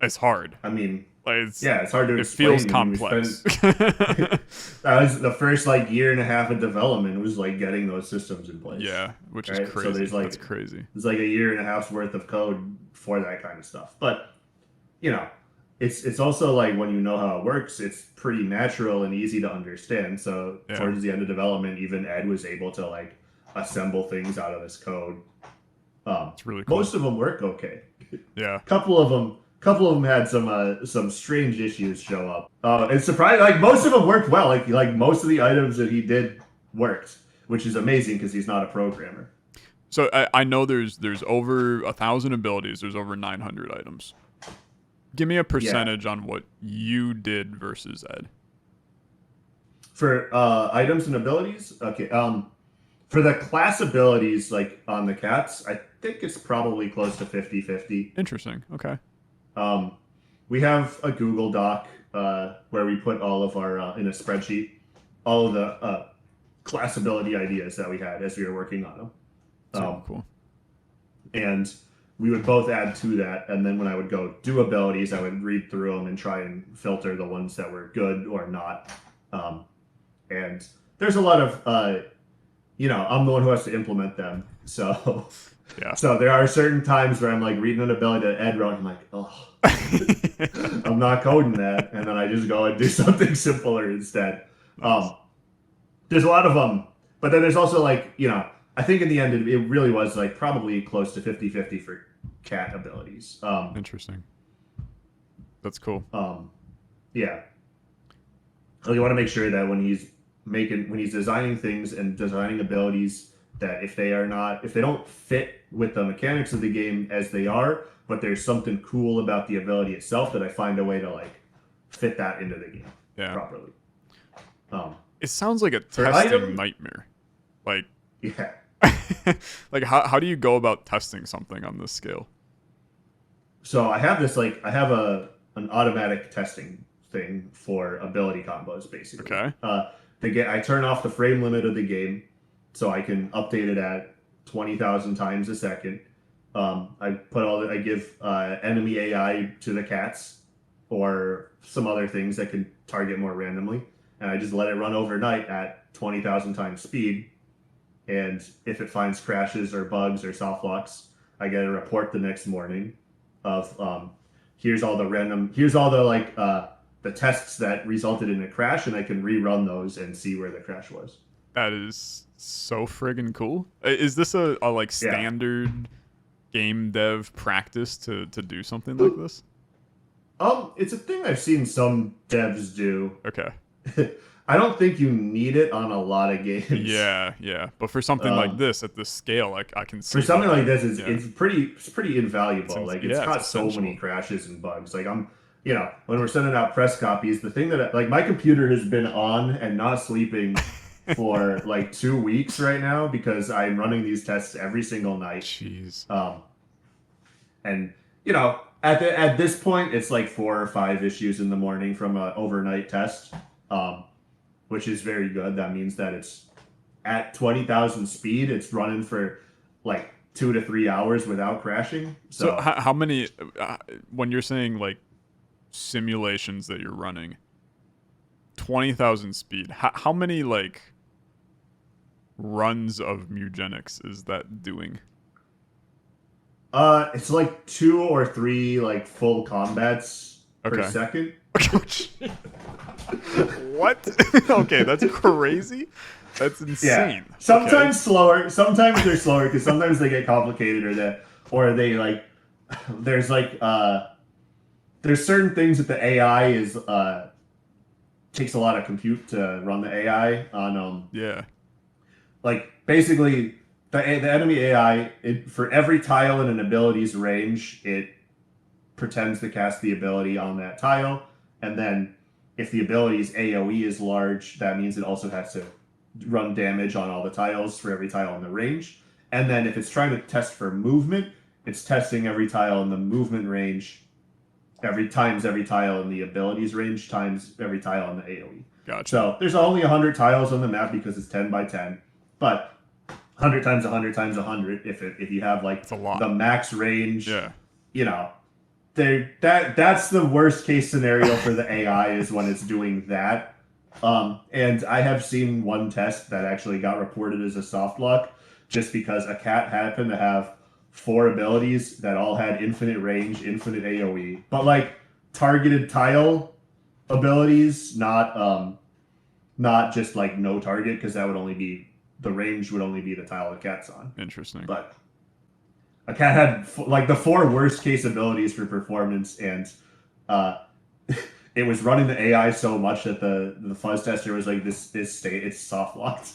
Speaker 1: It's hard.
Speaker 3: I mean,
Speaker 1: like
Speaker 3: it's hard to explain.
Speaker 1: It feels complex.
Speaker 3: That was the first like year and a half of development was like getting those systems in place.
Speaker 1: Yeah, which is crazy. So there's like that's crazy.
Speaker 3: It's like a year and a half's worth of code for that kind of stuff. But it's also like when you know how it works, it's pretty natural and easy to understand. So towards the end of development, even Ed was able to like assemble things out of this code.
Speaker 1: It's really cool.
Speaker 3: Most of them work okay.
Speaker 1: Yeah.
Speaker 3: Couple of them had some strange issues show up. It's surprising. Like most of them worked well. Like most of the items that he did worked, which is amazing because he's not a programmer.
Speaker 1: So I know there's over 1,000 abilities. There's over 900 items. Give me a percentage on what you did versus Ed.
Speaker 3: For items and abilities, okay. For the class abilities, like on the cats, I think it's probably close to 50-50.
Speaker 1: Interesting. Okay.
Speaker 3: We have a Google Doc where we put all of our in a spreadsheet all of the class ability ideas that we had as we were working on them.
Speaker 1: Cool.
Speaker 3: And we would both add to that, and then when I would go do abilities, I would read through them and try and filter the ones that were good or not. And there's a lot of, I'm the one who has to implement them. So, So there are certain times where I'm like reading an ability that Ed wrote, and I'm like, oh, I'm not coding that, and then I just go and do something simpler instead.
Speaker 1: Nice.
Speaker 3: There's a lot of them, but then there's also like, I think in the end it really was like probably close to 50-50 for cat abilities.
Speaker 1: Interesting. That's cool.
Speaker 3: Yeah. You want to make sure that when he's designing things and designing abilities, that if they don't fit with the mechanics of the game as they are, but there's something cool about the ability itself, that I find a way to like fit that into the game properly.
Speaker 1: It sounds like a testing nightmare. Like,
Speaker 3: yeah.
Speaker 1: Like how do you go about testing something on this scale?
Speaker 3: So I have an automatic testing thing for ability combos, basically.
Speaker 1: Okay.
Speaker 3: I turn off the frame limit of the game, so I can update it at 20,000 times a second. I give enemy AI to the cats or some other things that can target more randomly, and I just let it run overnight at 20,000 times speed. And if it finds crashes or bugs or soft locks, I get a report the next morning of here's all the tests that resulted in a crash, and I can rerun those and see where the crash was.
Speaker 1: That is so friggin' cool. Is this a standard game dev practice to do something like this?
Speaker 3: It's a thing I've seen some devs do.
Speaker 1: Okay.
Speaker 3: I don't think you need it on a lot of games.
Speaker 1: Yeah. But for something like this at this scale, I can see.
Speaker 3: For something like this, it's pretty invaluable. It's got so many crashes and bugs. Like when we're sending out press copies, the thing that my computer has been on and not sleeping for like 2 weeks right now because I'm running these tests every single night.
Speaker 1: Jeez.
Speaker 3: And at this point, it's like 4 or 5 issues in the morning from an overnight test. Which is very good. That means that it's at 20,000 speed. It's running for like 2 to 3 hours without crashing.
Speaker 1: So how many, when you're saying like simulations that you're running, 20,000 speed, how many like runs of Mewgenics is that doing?
Speaker 3: It's like 2 or 3 like full combats per second.
Speaker 1: What? Okay, that's crazy. That's insane.
Speaker 3: Yeah. Sometimes slower. Sometimes they're slower because sometimes they get complicated there's certain things that the AI is takes a lot of compute to run the AI on. Like basically the enemy AI for every tile in an ability's range, it pretends to cast the ability on that tile, and then if the ability's AoE is large, that means it also has to run damage on all the tiles for every tile in the range. And then if it's trying to test for movement, it's testing every tile in the movement range, every tile in the abilities range times every tile in the AoE.
Speaker 1: Gotcha.
Speaker 3: So there's only 100 tiles on the map because it's 10 by 10, but 100 times 100 times 100, if you have like the max range, that's the worst case scenario for the AI is when it's doing that. And I have seen one test that actually got reported as a soft lock just because a cat happened to have 4 abilities that all had infinite range, infinite AoE, but like targeted tile abilities, not just like no target, because that would only be the range would only be the tile the cat's on.
Speaker 1: Interesting.
Speaker 3: But a cat had like the 4 worst case abilities for performance, and it was running the AI so much that the fuzz tester was like, this state it's soft locked.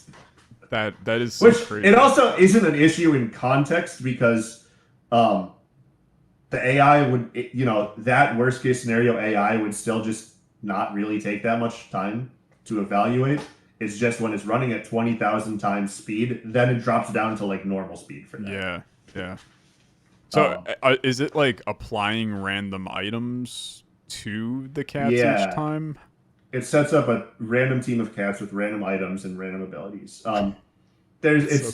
Speaker 1: That is so crazy.
Speaker 3: It also isn't an issue in context because the AI would that worst case scenario AI would still just not really take that much time to evaluate. It's just when it's running at 20,000 times speed, then it drops down to like normal speed for that.
Speaker 1: Yeah. So is it like applying random items to the cats each time?
Speaker 3: it sets up a random team of cats with random items and random abilities. It's so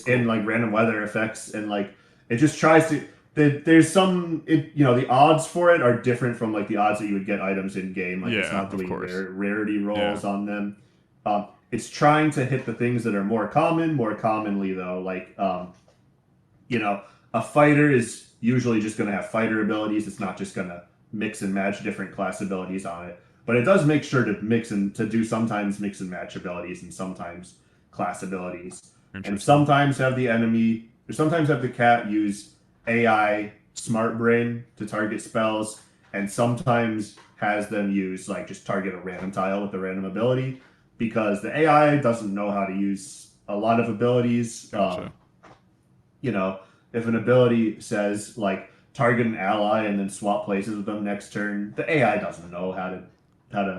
Speaker 3: cool. In like random weather effects, and like it just tries to. There's some, the odds for it are different from like the odds that you would get items in game. Like it's not doing rarity rolls on them. It's trying to hit the things that are more commonly though. Like, a fighter is usually just going to have fighter abilities. It's not just going to mix and match different class abilities on it. But it does make sure to do sometimes mix and match abilities and sometimes class abilities. And sometimes have the cat use AI smart brain to target spells, and sometimes has them use like just target a random tile with a random ability, because the AI doesn't know how to use a lot of abilities.
Speaker 1: Gotcha.
Speaker 3: If an ability says like target an ally and then swap places with them next turn, the AI doesn't know how to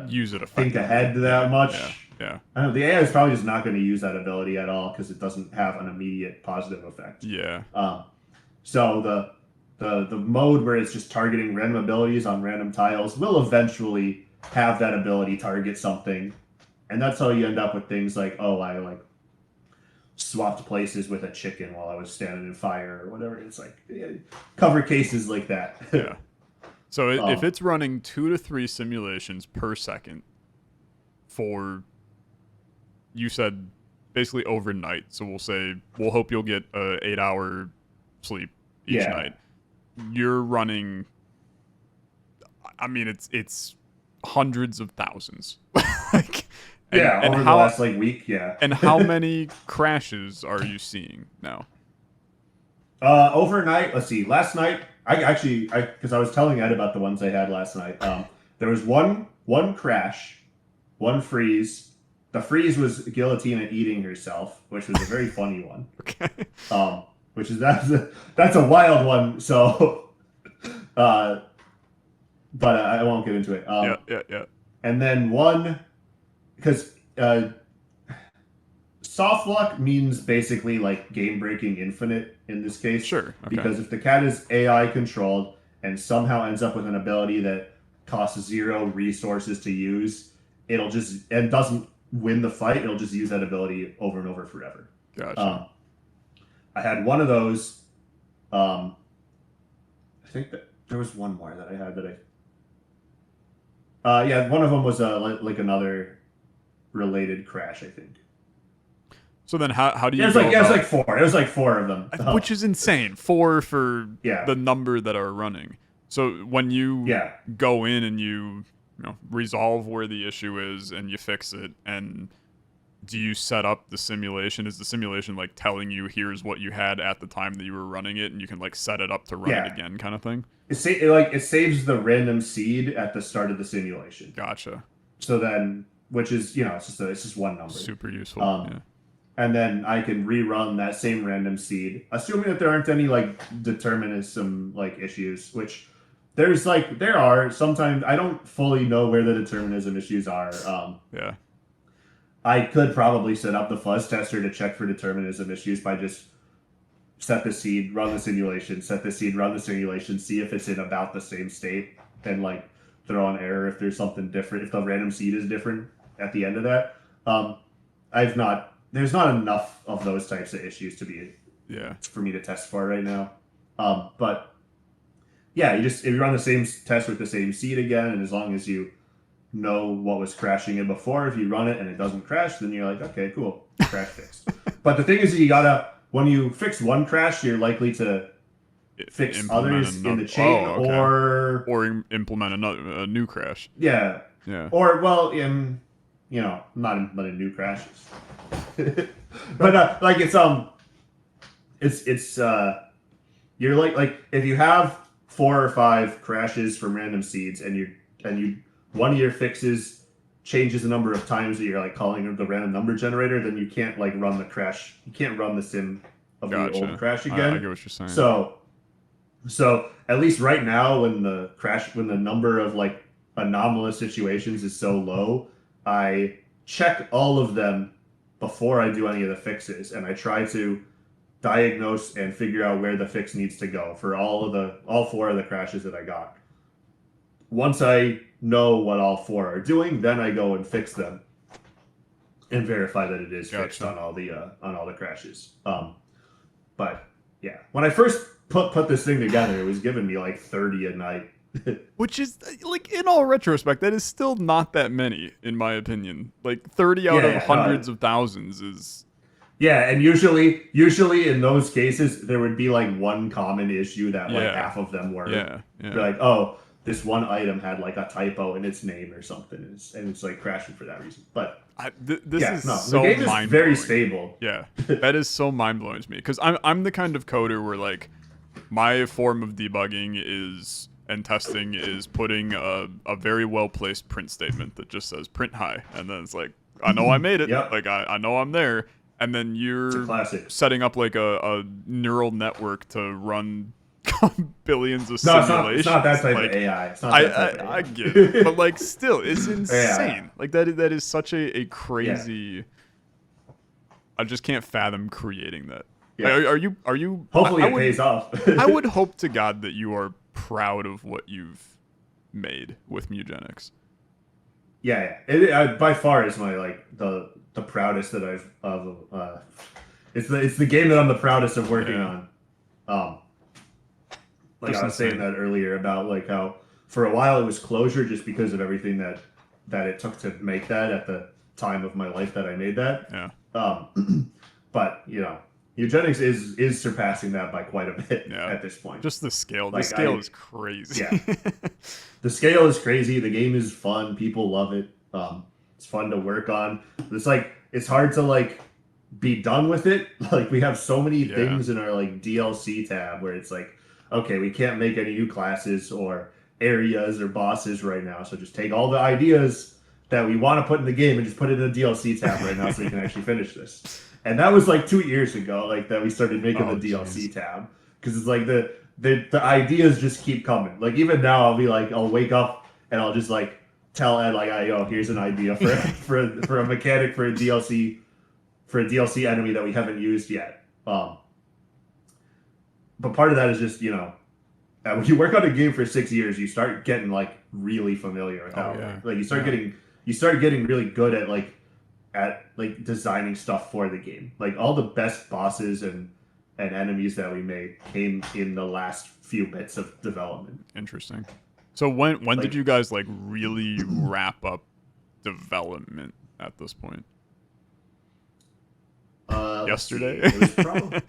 Speaker 1: use it,
Speaker 3: think ahead that much.
Speaker 1: Yeah.
Speaker 3: I don't know, the AI is probably just not going to use that ability at all because it doesn't have an immediate positive effect.
Speaker 1: Yeah.
Speaker 3: So the mode where it's just targeting random abilities on random tiles will eventually have that ability target something, and that's how you end up with things like, oh, I like swapped places with a chicken while I was standing in fire or whatever. It's like cover cases like that.
Speaker 1: Yeah. So if it's running 2 to 3 simulations per second for, you said basically overnight, so we'll hope you'll get a 8-hour sleep each night. You're running, I mean, it's hundreds of thousands.
Speaker 3: Over the last week,
Speaker 1: And how many crashes are you seeing now?
Speaker 3: Overnight, let's see. Last night, because I was telling Ed about the ones I had last night. There was one crash, one freeze. The freeze was Guillotina eating herself, which was a very funny one.
Speaker 1: Okay.
Speaker 3: That's a wild one. So, but I won't get into it.
Speaker 1: Yeah.
Speaker 3: And then one, because soft luck means basically like game breaking infinite in this case.
Speaker 1: Sure. Okay.
Speaker 3: Because if the cat is AI controlled and somehow ends up with an ability that costs 0 resources to use, and doesn't win the fight, it'll just use that ability over and over forever.
Speaker 1: Gotcha.
Speaker 3: I had one of those. I think that there was one more that I had that one of them was like another related crash, I think.
Speaker 1: So then how do you?
Speaker 3: It was like 4. It was like 4 of them,
Speaker 1: which is insane. 4 for the number that are running. So when you go in and you resolve where the issue is and you fix it, and do you set up the simulation? Is the simulation like telling you here's what you had at the time that you were running it, and you can like set it up to run it again, kind of thing?
Speaker 3: It saves the random seed at the start of the simulation.
Speaker 1: Gotcha.
Speaker 3: So then, which is it's just one number.
Speaker 1: Super useful.
Speaker 3: And then I can rerun that same random seed, assuming that there aren't any like determinism like issues, which there are. Sometimes I don't fully know where the determinism issues are. I could probably set up the fuzz tester to check for determinism issues by just set the seed, run the simulation, set the seed, run the simulation, see if it's in about the same state, and like throw an error if there's something different, if the random seed is different at the end of that. There's not enough of those types of issues for me to test for right now. But if you run the same test with the same seed again, and as long as you know what was crashing it before, if you run it and it doesn't crash, then you're like, okay, cool, crash fixed. But the thing is, when you fix one crash, you're likely to fix others in the chain,
Speaker 1: or implement a new crash.
Speaker 3: Yeah. Or not implement new crashes. But you're like if you have 4 or 5 crashes from random seeds, and you one of your fixes changes the number of times that you're like calling the random number generator, then you can't like run the crash. You can't run the sim of the old crash again.
Speaker 1: I get what you're saying.
Speaker 3: So at least right now, when the number of like anomalous situations is so low, I check all of them before I do any of the fixes, and I try to diagnose and figure out where the fix needs to go for all 4 of the crashes that I got. Once I know what all 4 are doing, then I go and fix them and verify that it is fixed on all the crashes. But yeah, when I first put this thing together, it was giving me like 30 a night.
Speaker 1: Which is, like, in all retrospect, that is still not that many, in my opinion. Like, 30 out of hundreds of thousands is...
Speaker 3: Yeah, and usually in those cases, there would be, like, one common issue that, like, half of them were.
Speaker 1: Yeah.
Speaker 3: Like, oh, this one item had, like, a typo in its name or something, and it's like, crashing for that reason. But...
Speaker 1: this is so
Speaker 3: the game is very stable.
Speaker 1: Yeah, that is so mind-blowing to me. Because I'm the kind of coder where, like, my form of debugging is... and testing is putting a very well-placed print statement that just says print high. And then it's like, I know I made it.
Speaker 3: Yep.
Speaker 1: Like, I know I'm there. And then you're setting up, like, a neural network to run billions of simulations.
Speaker 3: It's not that type
Speaker 1: like,
Speaker 3: of AI. It's not that type of AI.
Speaker 1: I get it. But, like, still, it's insane. Like, that is such a crazy... Yeah. I just can't fathom creating that.
Speaker 3: Yeah.
Speaker 1: Are you...
Speaker 3: Hopefully it pays off.
Speaker 1: I would hope to God that you are proud of what you've made with Mewgenics.
Speaker 3: Yeah. It by far is my, like, the proudest that I've it's the game that I'm the proudest of working on. Like I was saying that earlier about, like, how for a while it was closure just because of everything that it took to make that at the time of my life that I made that.
Speaker 1: Yeah.
Speaker 3: But you know, Mewgenics is surpassing that by quite a bit at this point.
Speaker 1: Just the scale. The scale is crazy.
Speaker 3: Yeah. The scale is crazy. The game is fun. People love it. It's fun to work on. It's hard to, like, be done with it. Like, we have so many things in our, like, DLC tab where it's like, okay, we can't make any new classes or areas or bosses right now. So just take all the ideas that we want to put in the game and just put it in the DLC tab right now so we can actually finish this. And that was like 2 years ago, like, that we started making the DLC tab, because it's like the ideas just keep coming. Like, even now, I'll wake up and I'll just, like, tell Ed, like, here's an idea for a mechanic for a DLC enemy that we haven't used yet. But part of that is just, you know, when you work on a game for 6 years, you start getting, like, really familiar with how like you start getting really good at designing stuff for the game. Like, all the best bosses and enemies that we made came in the last few bits of development.
Speaker 1: Interesting. So when did you guys, like, really wrap up development at this point? Yesterday?
Speaker 3: It was probably...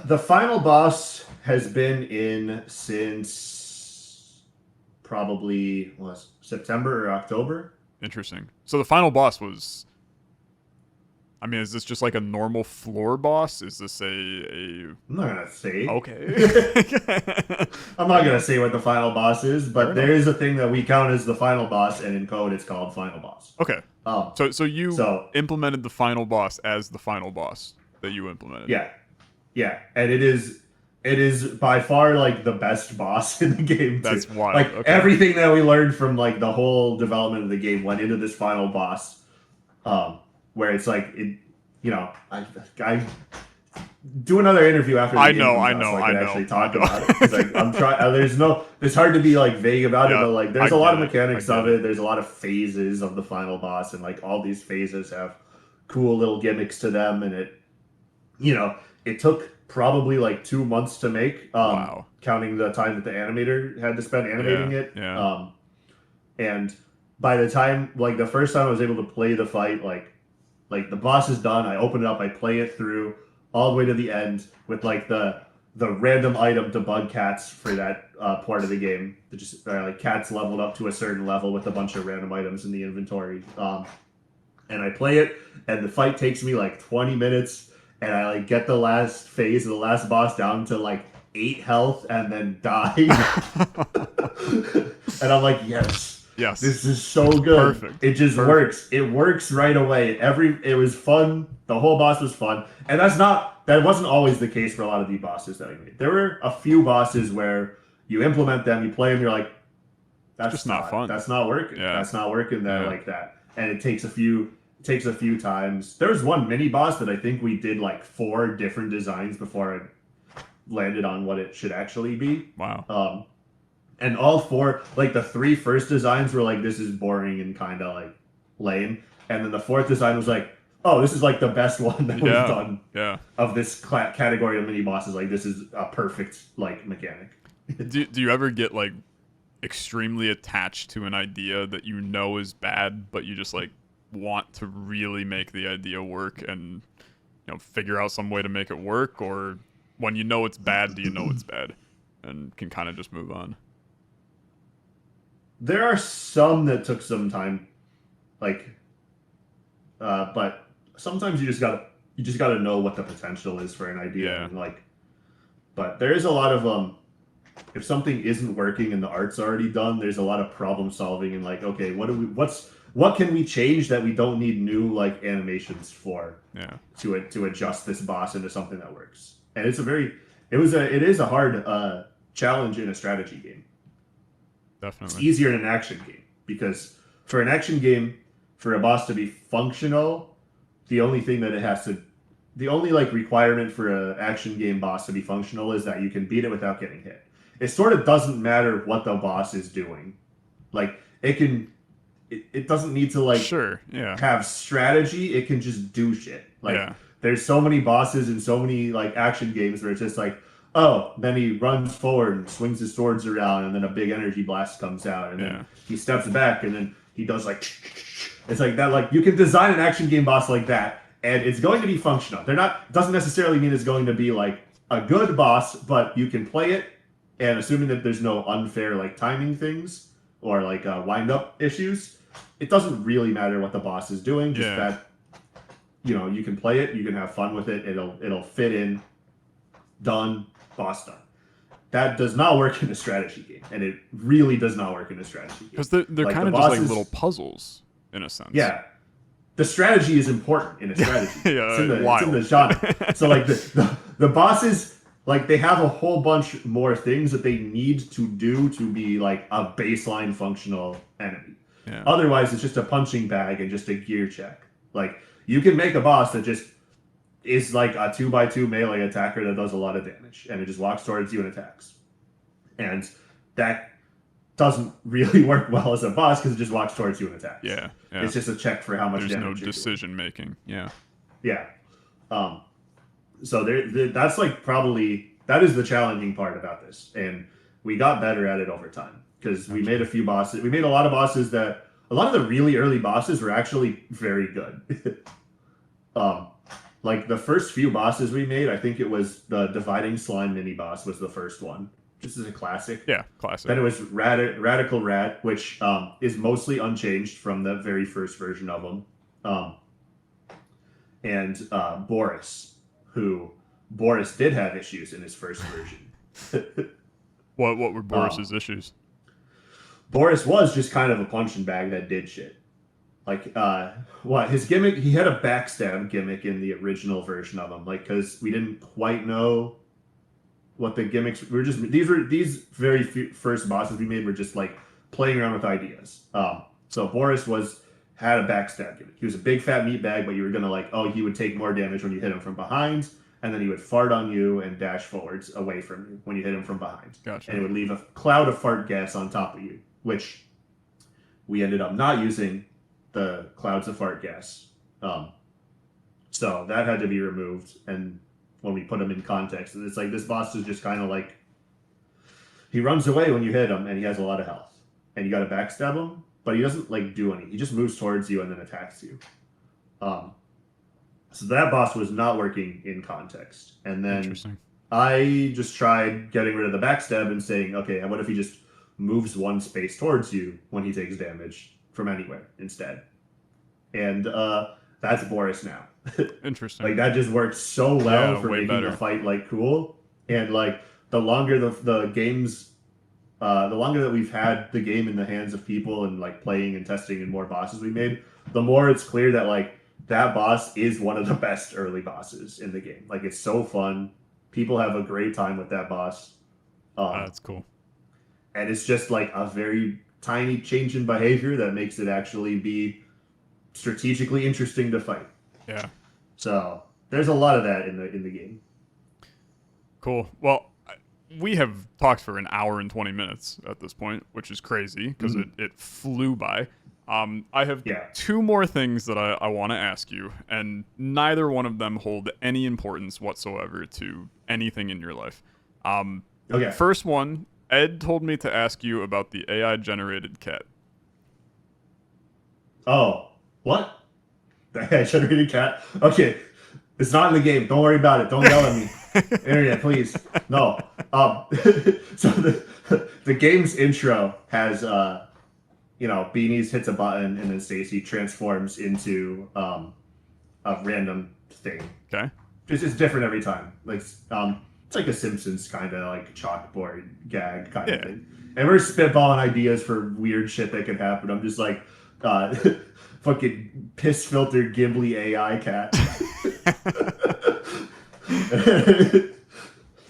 Speaker 3: The final boss has been in since probably September or October.
Speaker 1: Interesting. So the final boss was... I mean, is this just like a normal floor boss? Is this a...
Speaker 3: I'm not going to say.
Speaker 1: Okay.
Speaker 3: I'm not going to say what the final boss is, but there is a thing that we count as the final boss, and in code it's called final boss.
Speaker 1: Okay. So you implemented the final boss as the final boss that you implemented.
Speaker 3: Yeah. And it is by far, like, the best boss in the game, too.
Speaker 1: That's wild.
Speaker 3: Like, everything that we learned from, like, the whole development of the game went into this final boss. Where it's like, I do another interview after the game comes out so I can actually talk about it. It's like, I'm trying. It's hard to be, like, vague about it, but, like, there's a lot of mechanics of it. There's a lot of phases of the final boss, and, like, all these phases have cool little gimmicks to them, and it took probably, like, 2 months to make, counting the time that the animator had to spend animating it.
Speaker 1: Yeah.
Speaker 3: And by the time, like, the first time I was able to play the fight, like the boss is done, I open it up, I play it through all the way to the end with, like, the random item to bug cats for that part of the game. Like, cats leveled up to a certain level with a bunch of random items in the inventory. And I play it, and the fight takes me, like, 20 minutes, and I, like, get the last phase of the last boss down to, like, 8 health and then die. And I'm like, yes. This is so good.
Speaker 1: Perfect.
Speaker 3: It just works. It works right away. It was fun. The whole boss was fun. And that wasn't always the case for a lot of the bosses that we made. There were a few bosses where you implement them, you play them, you're like, that's
Speaker 1: just not fun.
Speaker 3: That's not working.
Speaker 1: Yeah.
Speaker 3: That's not working there like that. And it takes a few times. There was one mini boss that I think we did, like, 4 different designs before I landed on what it should actually be.
Speaker 1: Wow.
Speaker 3: And all four, like the three first designs were like, this is boring and kind of like lame. And then the fourth design was like, oh, this is like the best one that we've done of this category of mini bosses. Like, this is a perfect like mechanic.
Speaker 1: do you ever get like extremely attached to an idea that you know is bad, but you just like want to really make the idea work and figure out some way to make it work? Or when you know it's bad, do you know it's bad and can kind of just move on?
Speaker 3: There are some that took some time, like, but sometimes you just gotta know what the potential is for an idea, and like, but there is a lot of if something isn't working and the art's already done, there's a lot of problem solving and like, okay, what can we change that we don't need new like animations for to adjust this boss into something that works. And it is a hard challenge in a strategy game.
Speaker 1: Definitely.
Speaker 3: It's easier in an action game because for an action game, for a boss to be functional, the only like requirement for an action game boss to be functional is that you can beat it without getting hit. It sort of doesn't matter what the boss is doing. Like it doesn't need to like have strategy. It can just do shit. Like there's so many bosses in so many like action games where it's just like, oh, then he runs forward and swings his swords around, and then a big energy blast comes out, and then he steps back, and then he does like, it's like that. Like you can design an action game boss like that, and it's going to be functional. Doesn't necessarily mean it's going to be like a good boss, but you can play it, and assuming that there's no unfair like timing things or like wind up issues, it doesn't really matter what the boss is doing. Just that, you can play it, you can have fun with it. It'll fit in. Done. Boss done. That does not work in a strategy game, and it really does not work in a strategy game.
Speaker 1: Because they're like kind of just like little puzzles in a sense.
Speaker 3: Yeah, the strategy is important in a strategy. It's in the genre. So like the bosses, like they have a whole bunch more things that they need to do to be like a baseline functional enemy. Yeah. Otherwise, it's just a punching bag and just a gear check. Like you can make a boss that just is like a 2x2 melee attacker that does a lot of damage, and it just walks towards you and attacks. And that doesn't really work well as a boss because it just walks towards you and attacks.
Speaker 1: Yeah.
Speaker 3: It's just a check for how much damage.
Speaker 1: There's no decision making. Yeah.
Speaker 3: So that's like probably that is the challenging part about this, and we got better at it over time because we made a few bosses. We made a lot of bosses that a lot of the really early bosses were actually very good. Like the first few bosses we made, I think it was the Dividing Slime mini boss was the first one. This is a classic.
Speaker 1: Yeah, classic.
Speaker 3: Then it was Radical Rat, which is mostly unchanged from the very first version of them. And Boris, who Boris did have issues in his first version.
Speaker 1: What were Boris's issues?
Speaker 3: Boris was just kind of a punching bag that did shit. Like, his gimmick, he had a backstab gimmick in the original version of him, like, because we didn't quite know what the gimmicks were. These very first bosses we made were just, like, playing around with ideas. So Boris had a backstab gimmick. He was a big fat meat bag, but you were going to, like, he would take more damage when you hit him from behind, and then he would fart on you and dash forwards away from you when you hit him from behind.
Speaker 1: Gotcha.
Speaker 3: And it would leave a cloud of fart gas on top of you, which we ended up not using the clouds of fart gas. So that had to be removed. And when we put him in context, it's like this boss is just kind of like, he runs away when you hit him and he has a lot of health. And you got to backstab him, but he doesn't like do anything. He just moves towards you and then attacks you. So that boss was not working in context. And then I just tried getting rid of the backstab and saying, okay, what if he just moves one space towards you when he takes damage from anywhere instead? And that's Boris now.
Speaker 1: Interesting.
Speaker 3: Like that just works so well for making the fight like cool. And like the longer the games, the longer that we've had the game in the hands of people and like playing and testing and more bosses we made, the more it's clear that like that boss is one of the best early bosses in the game. Like it's so fun. People have a great time with that boss.
Speaker 1: That's cool.
Speaker 3: And it's just like a very tiny change in behavior that makes it actually be strategically interesting to fight.
Speaker 1: Yeah.
Speaker 3: So there's a lot of that in the game.
Speaker 1: Cool. Well, we have talked for an hour and 20 minutes at this point, which is crazy because it flew by. I have two more things that I want to ask you, and neither one of them hold any importance whatsoever to anything in your life.
Speaker 3: Okay.
Speaker 1: First one, Ed told me to ask you about the AI-generated cat.
Speaker 3: Oh, what? The AI-generated cat? Okay. It's not in the game. Don't worry about it. Don't yell at me. Internet, please. No. So the game's intro has, Beanies hits a button and then Stacy transforms into a random thing.
Speaker 1: Okay.
Speaker 3: It's different every time. Like, it's like a Simpsons kind of like chalkboard gag kind of thing. And we're spitballing ideas for weird shit that could happen. I'm just like, fucking piss filter Ghibli AI cat.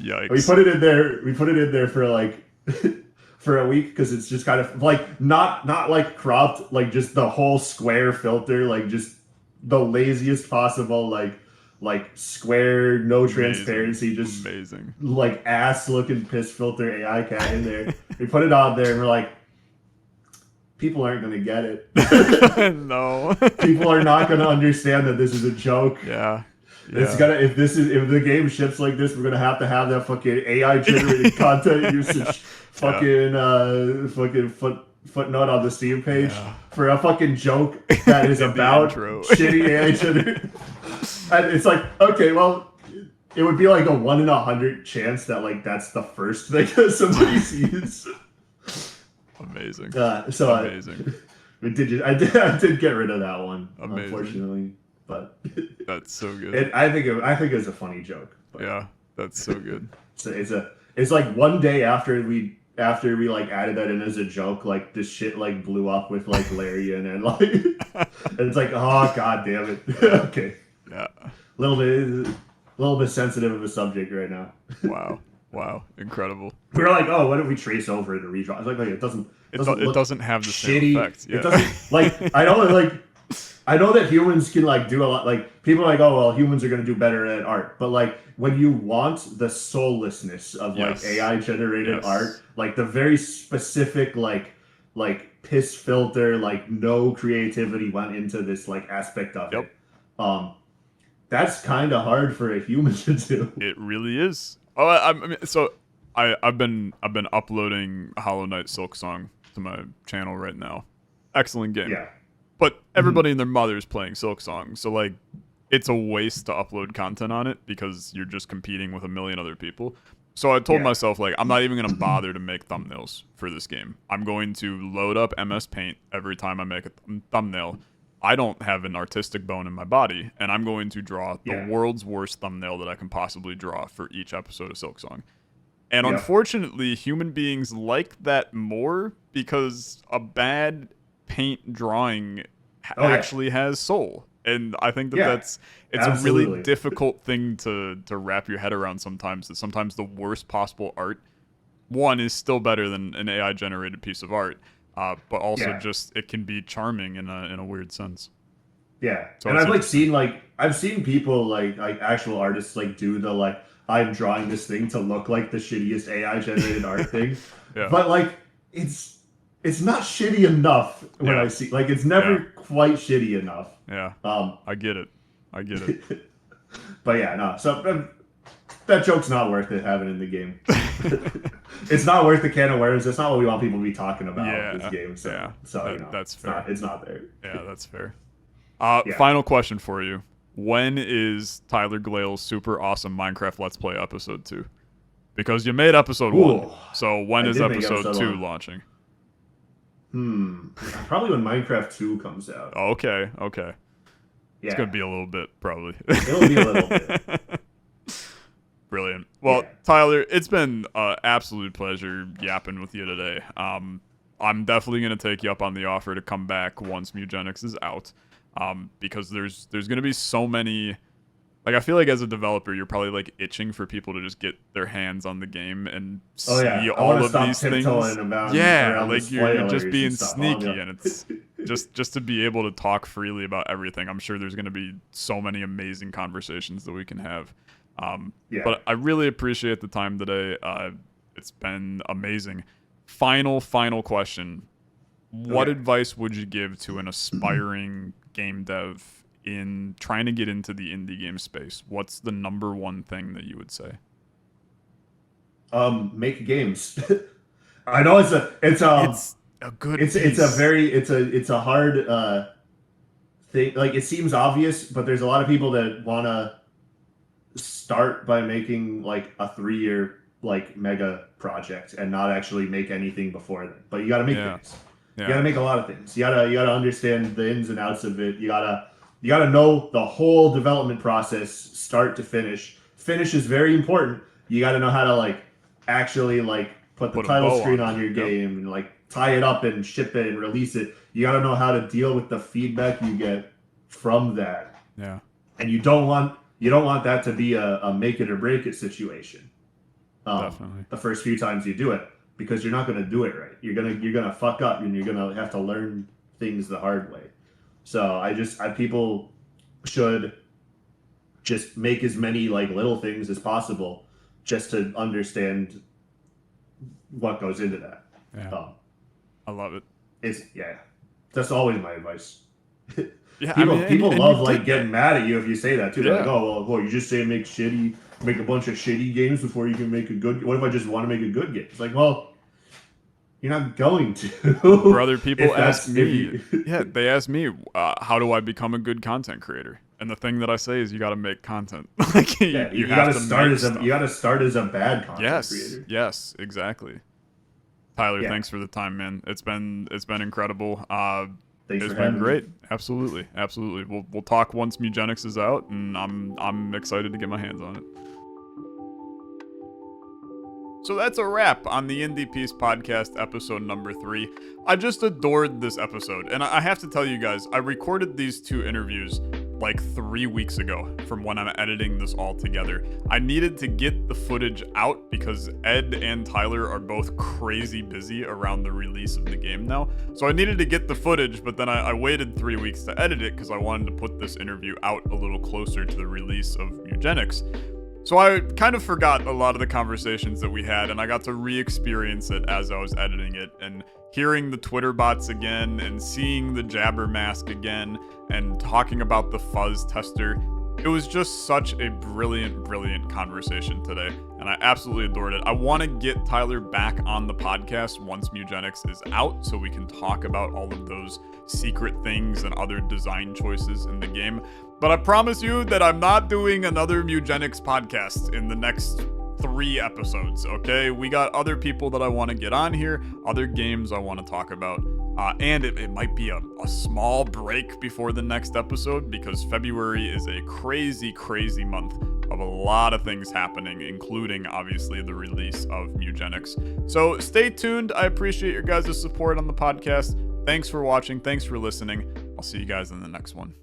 Speaker 1: Yikes.
Speaker 3: We put it in there for like for a week because it's just kind of like not like cropped, like just the whole square filter, like just the laziest possible like square, no transparency, just
Speaker 1: amazing,
Speaker 3: like ass looking piss filter AI cat in there. We put it on there and we're like, people aren't gonna get it.
Speaker 1: No.
Speaker 3: People are not gonna understand that this is a joke.
Speaker 1: Yeah.
Speaker 3: It's gonna if the game ships like this, we're gonna have that fucking AI generated content usage fucking footnote on the Steam page for a fucking joke that is about shitty AI generated. And it's like, okay, well, it would be like a 1 in 100 chance that like that's the first thing that somebody sees.
Speaker 1: Amazing.
Speaker 3: Amazing. I did get rid of that one, unfortunately. But
Speaker 1: that's so good.
Speaker 3: I think it's a funny joke. But
Speaker 1: yeah, that's so good.
Speaker 3: It's like one day after we like added that in as a joke, like this shit like blew up with like Larian and like and it's like, oh god damn it. Okay.
Speaker 1: Yeah.
Speaker 3: A little bit sensitive of a subject right now.
Speaker 1: Wow. Incredible.
Speaker 3: We were like, oh, what if we trace over to redraw? It's like it doesn't
Speaker 1: have the same effect. Yeah.
Speaker 3: It doesn't like I know that humans can like do a lot, like people are like, oh well, humans are gonna do better at art, but like when you want the soullessness of like AI generated art, like the very specific like piss filter, like no creativity went into this like aspect of it. That's kind of hard for a human to do.
Speaker 1: It really is. Oh, I've been uploading Hollow Knight Silksong to my channel right now. Excellent game.
Speaker 3: Yeah.
Speaker 1: But everybody and their mother is playing Silksong, so like it's a waste to upload content on it because you're just competing with a million other people. So I told myself, like, I'm not even going to bother to make thumbnails for this game. I'm going to load up MS Paint every time I make a thumbnail. I don't have an artistic bone in my body, and I'm going to draw the world's worst thumbnail that I can possibly draw for each episode of Silksong. And unfortunately, human beings like that more because a bad paint drawing actually has soul. And I think it's a really difficult thing to wrap your head around sometimes, that sometimes the worst possible art, one, is still better than an AI generated piece of art, but also just it can be charming in a weird sense.
Speaker 3: Yeah. So and I've seen people like actual artists like do the like, I'm drawing this thing to look like the shittiest AI generated art thing. But like it's not shitty enough when I see, like, it's never quite shitty enough.
Speaker 1: Yeah. I get it.
Speaker 3: But yeah, no. So that joke's not worth it having in the game. It's not worth the can of worms. That's not what we want people to be talking about in this game. So
Speaker 1: that's fair.
Speaker 3: It's not there.
Speaker 1: Yeah, that's fair. Final question for you. When is Tyler Glaiel's super awesome Minecraft Let's Play episode 2? Because you made episode 1. So when is episode 2 launching?
Speaker 3: Probably when Minecraft 2 comes out.
Speaker 1: Okay. Yeah. It's going to be a little bit, probably.
Speaker 3: It'll be a little bit.
Speaker 1: Brilliant. Well, Tyler, it's been an absolute pleasure yapping with you today. I'm definitely going to take you up on the offer to come back once Mewgenics is out, because there's going to be so many... Like, I feel like as a developer, you're probably, like, itching for people to just get their hands on the game and see all of these things. Like, you're just being sneaky, and it's just to be able to talk freely about everything. I'm sure there's going to be so many amazing conversations that we can have. But I really appreciate the time today. It's been amazing. Final question. What advice would you give to an aspiring game dev in trying to get into the indie game space? What's the number one thing that you would say?
Speaker 3: Make games. I know it's a good it's a hard thing. Like, it seems obvious, but there's a lot of people that want to start by making like a 3-year like mega project and not actually make anything before then. But you got to make things. You got to make a lot of things. You gotta understand the ins and outs of it. You gotta know the whole development process, start to finish. Finish is very important. You gotta know how to like actually like put the title screen on your game and like tie it up and ship it and release it. You gotta know how to deal with the feedback you get from that.
Speaker 1: Yeah.
Speaker 3: And you don't want that to be a make it or break it situation.
Speaker 1: Definitely.
Speaker 3: The first few times you do it, because you're not going to do it right. You're gonna fuck up, and you're gonna have to learn things the hard way. So people should just make as many like little things as possible, just to understand what goes into that.
Speaker 1: Yeah. I love it.
Speaker 3: That's always my advice.
Speaker 1: Yeah,
Speaker 3: people love like getting mad at you if you say that too. They're like, oh well, you just say make a bunch of shitty games before you can make a good. What if I just want to make a good game? It's like, well, you're not going to.
Speaker 1: Brother, people ask me. They ask me, how do I become a good content creator? And the thing that I say is, you got to make content. Like, you got to start
Speaker 3: as a bad content creator.
Speaker 1: Yes, exactly. Tyler, thanks for the time, man. It's been incredible. It's been great. Absolutely. We'll talk once Mewgenics is out, and I'm excited to get my hands on it. So that's a wrap on the Indie Peace Podcast episode number 3. I just adored this episode, and I have to tell you guys, I recorded these 2 interviews like 3 weeks ago from when I'm editing this all together. I needed to get the footage out because Ed and Tyler are both crazy busy around the release of the game now. So I needed to get the footage, but then I waited 3 weeks to edit it because I wanted to put this interview out a little closer to the release of Mewgenics. So I kind of forgot a lot of the conversations that we had, and I got to re-experience it as I was editing it, and hearing the Twitter bots again, and seeing the Jabber mask again, and talking about the fuzz tester. It was just such a brilliant conversation today, and I absolutely adored it. I want to get Tyler back on the podcast once Mewgenics is out, so we can talk about all of those secret things and other design choices in the game. But I promise you that I'm not doing another Mewgenics podcast in the next 3 episodes, okay? We got other people that I want to get on here, other games I want to talk about, and it might be a small break before the next episode, because February is a crazy month of a lot of things happening, including, obviously, the release of Mewgenics. So stay tuned. I appreciate your guys' support on the podcast. Thanks for watching. Thanks for listening. I'll see you guys in the next one.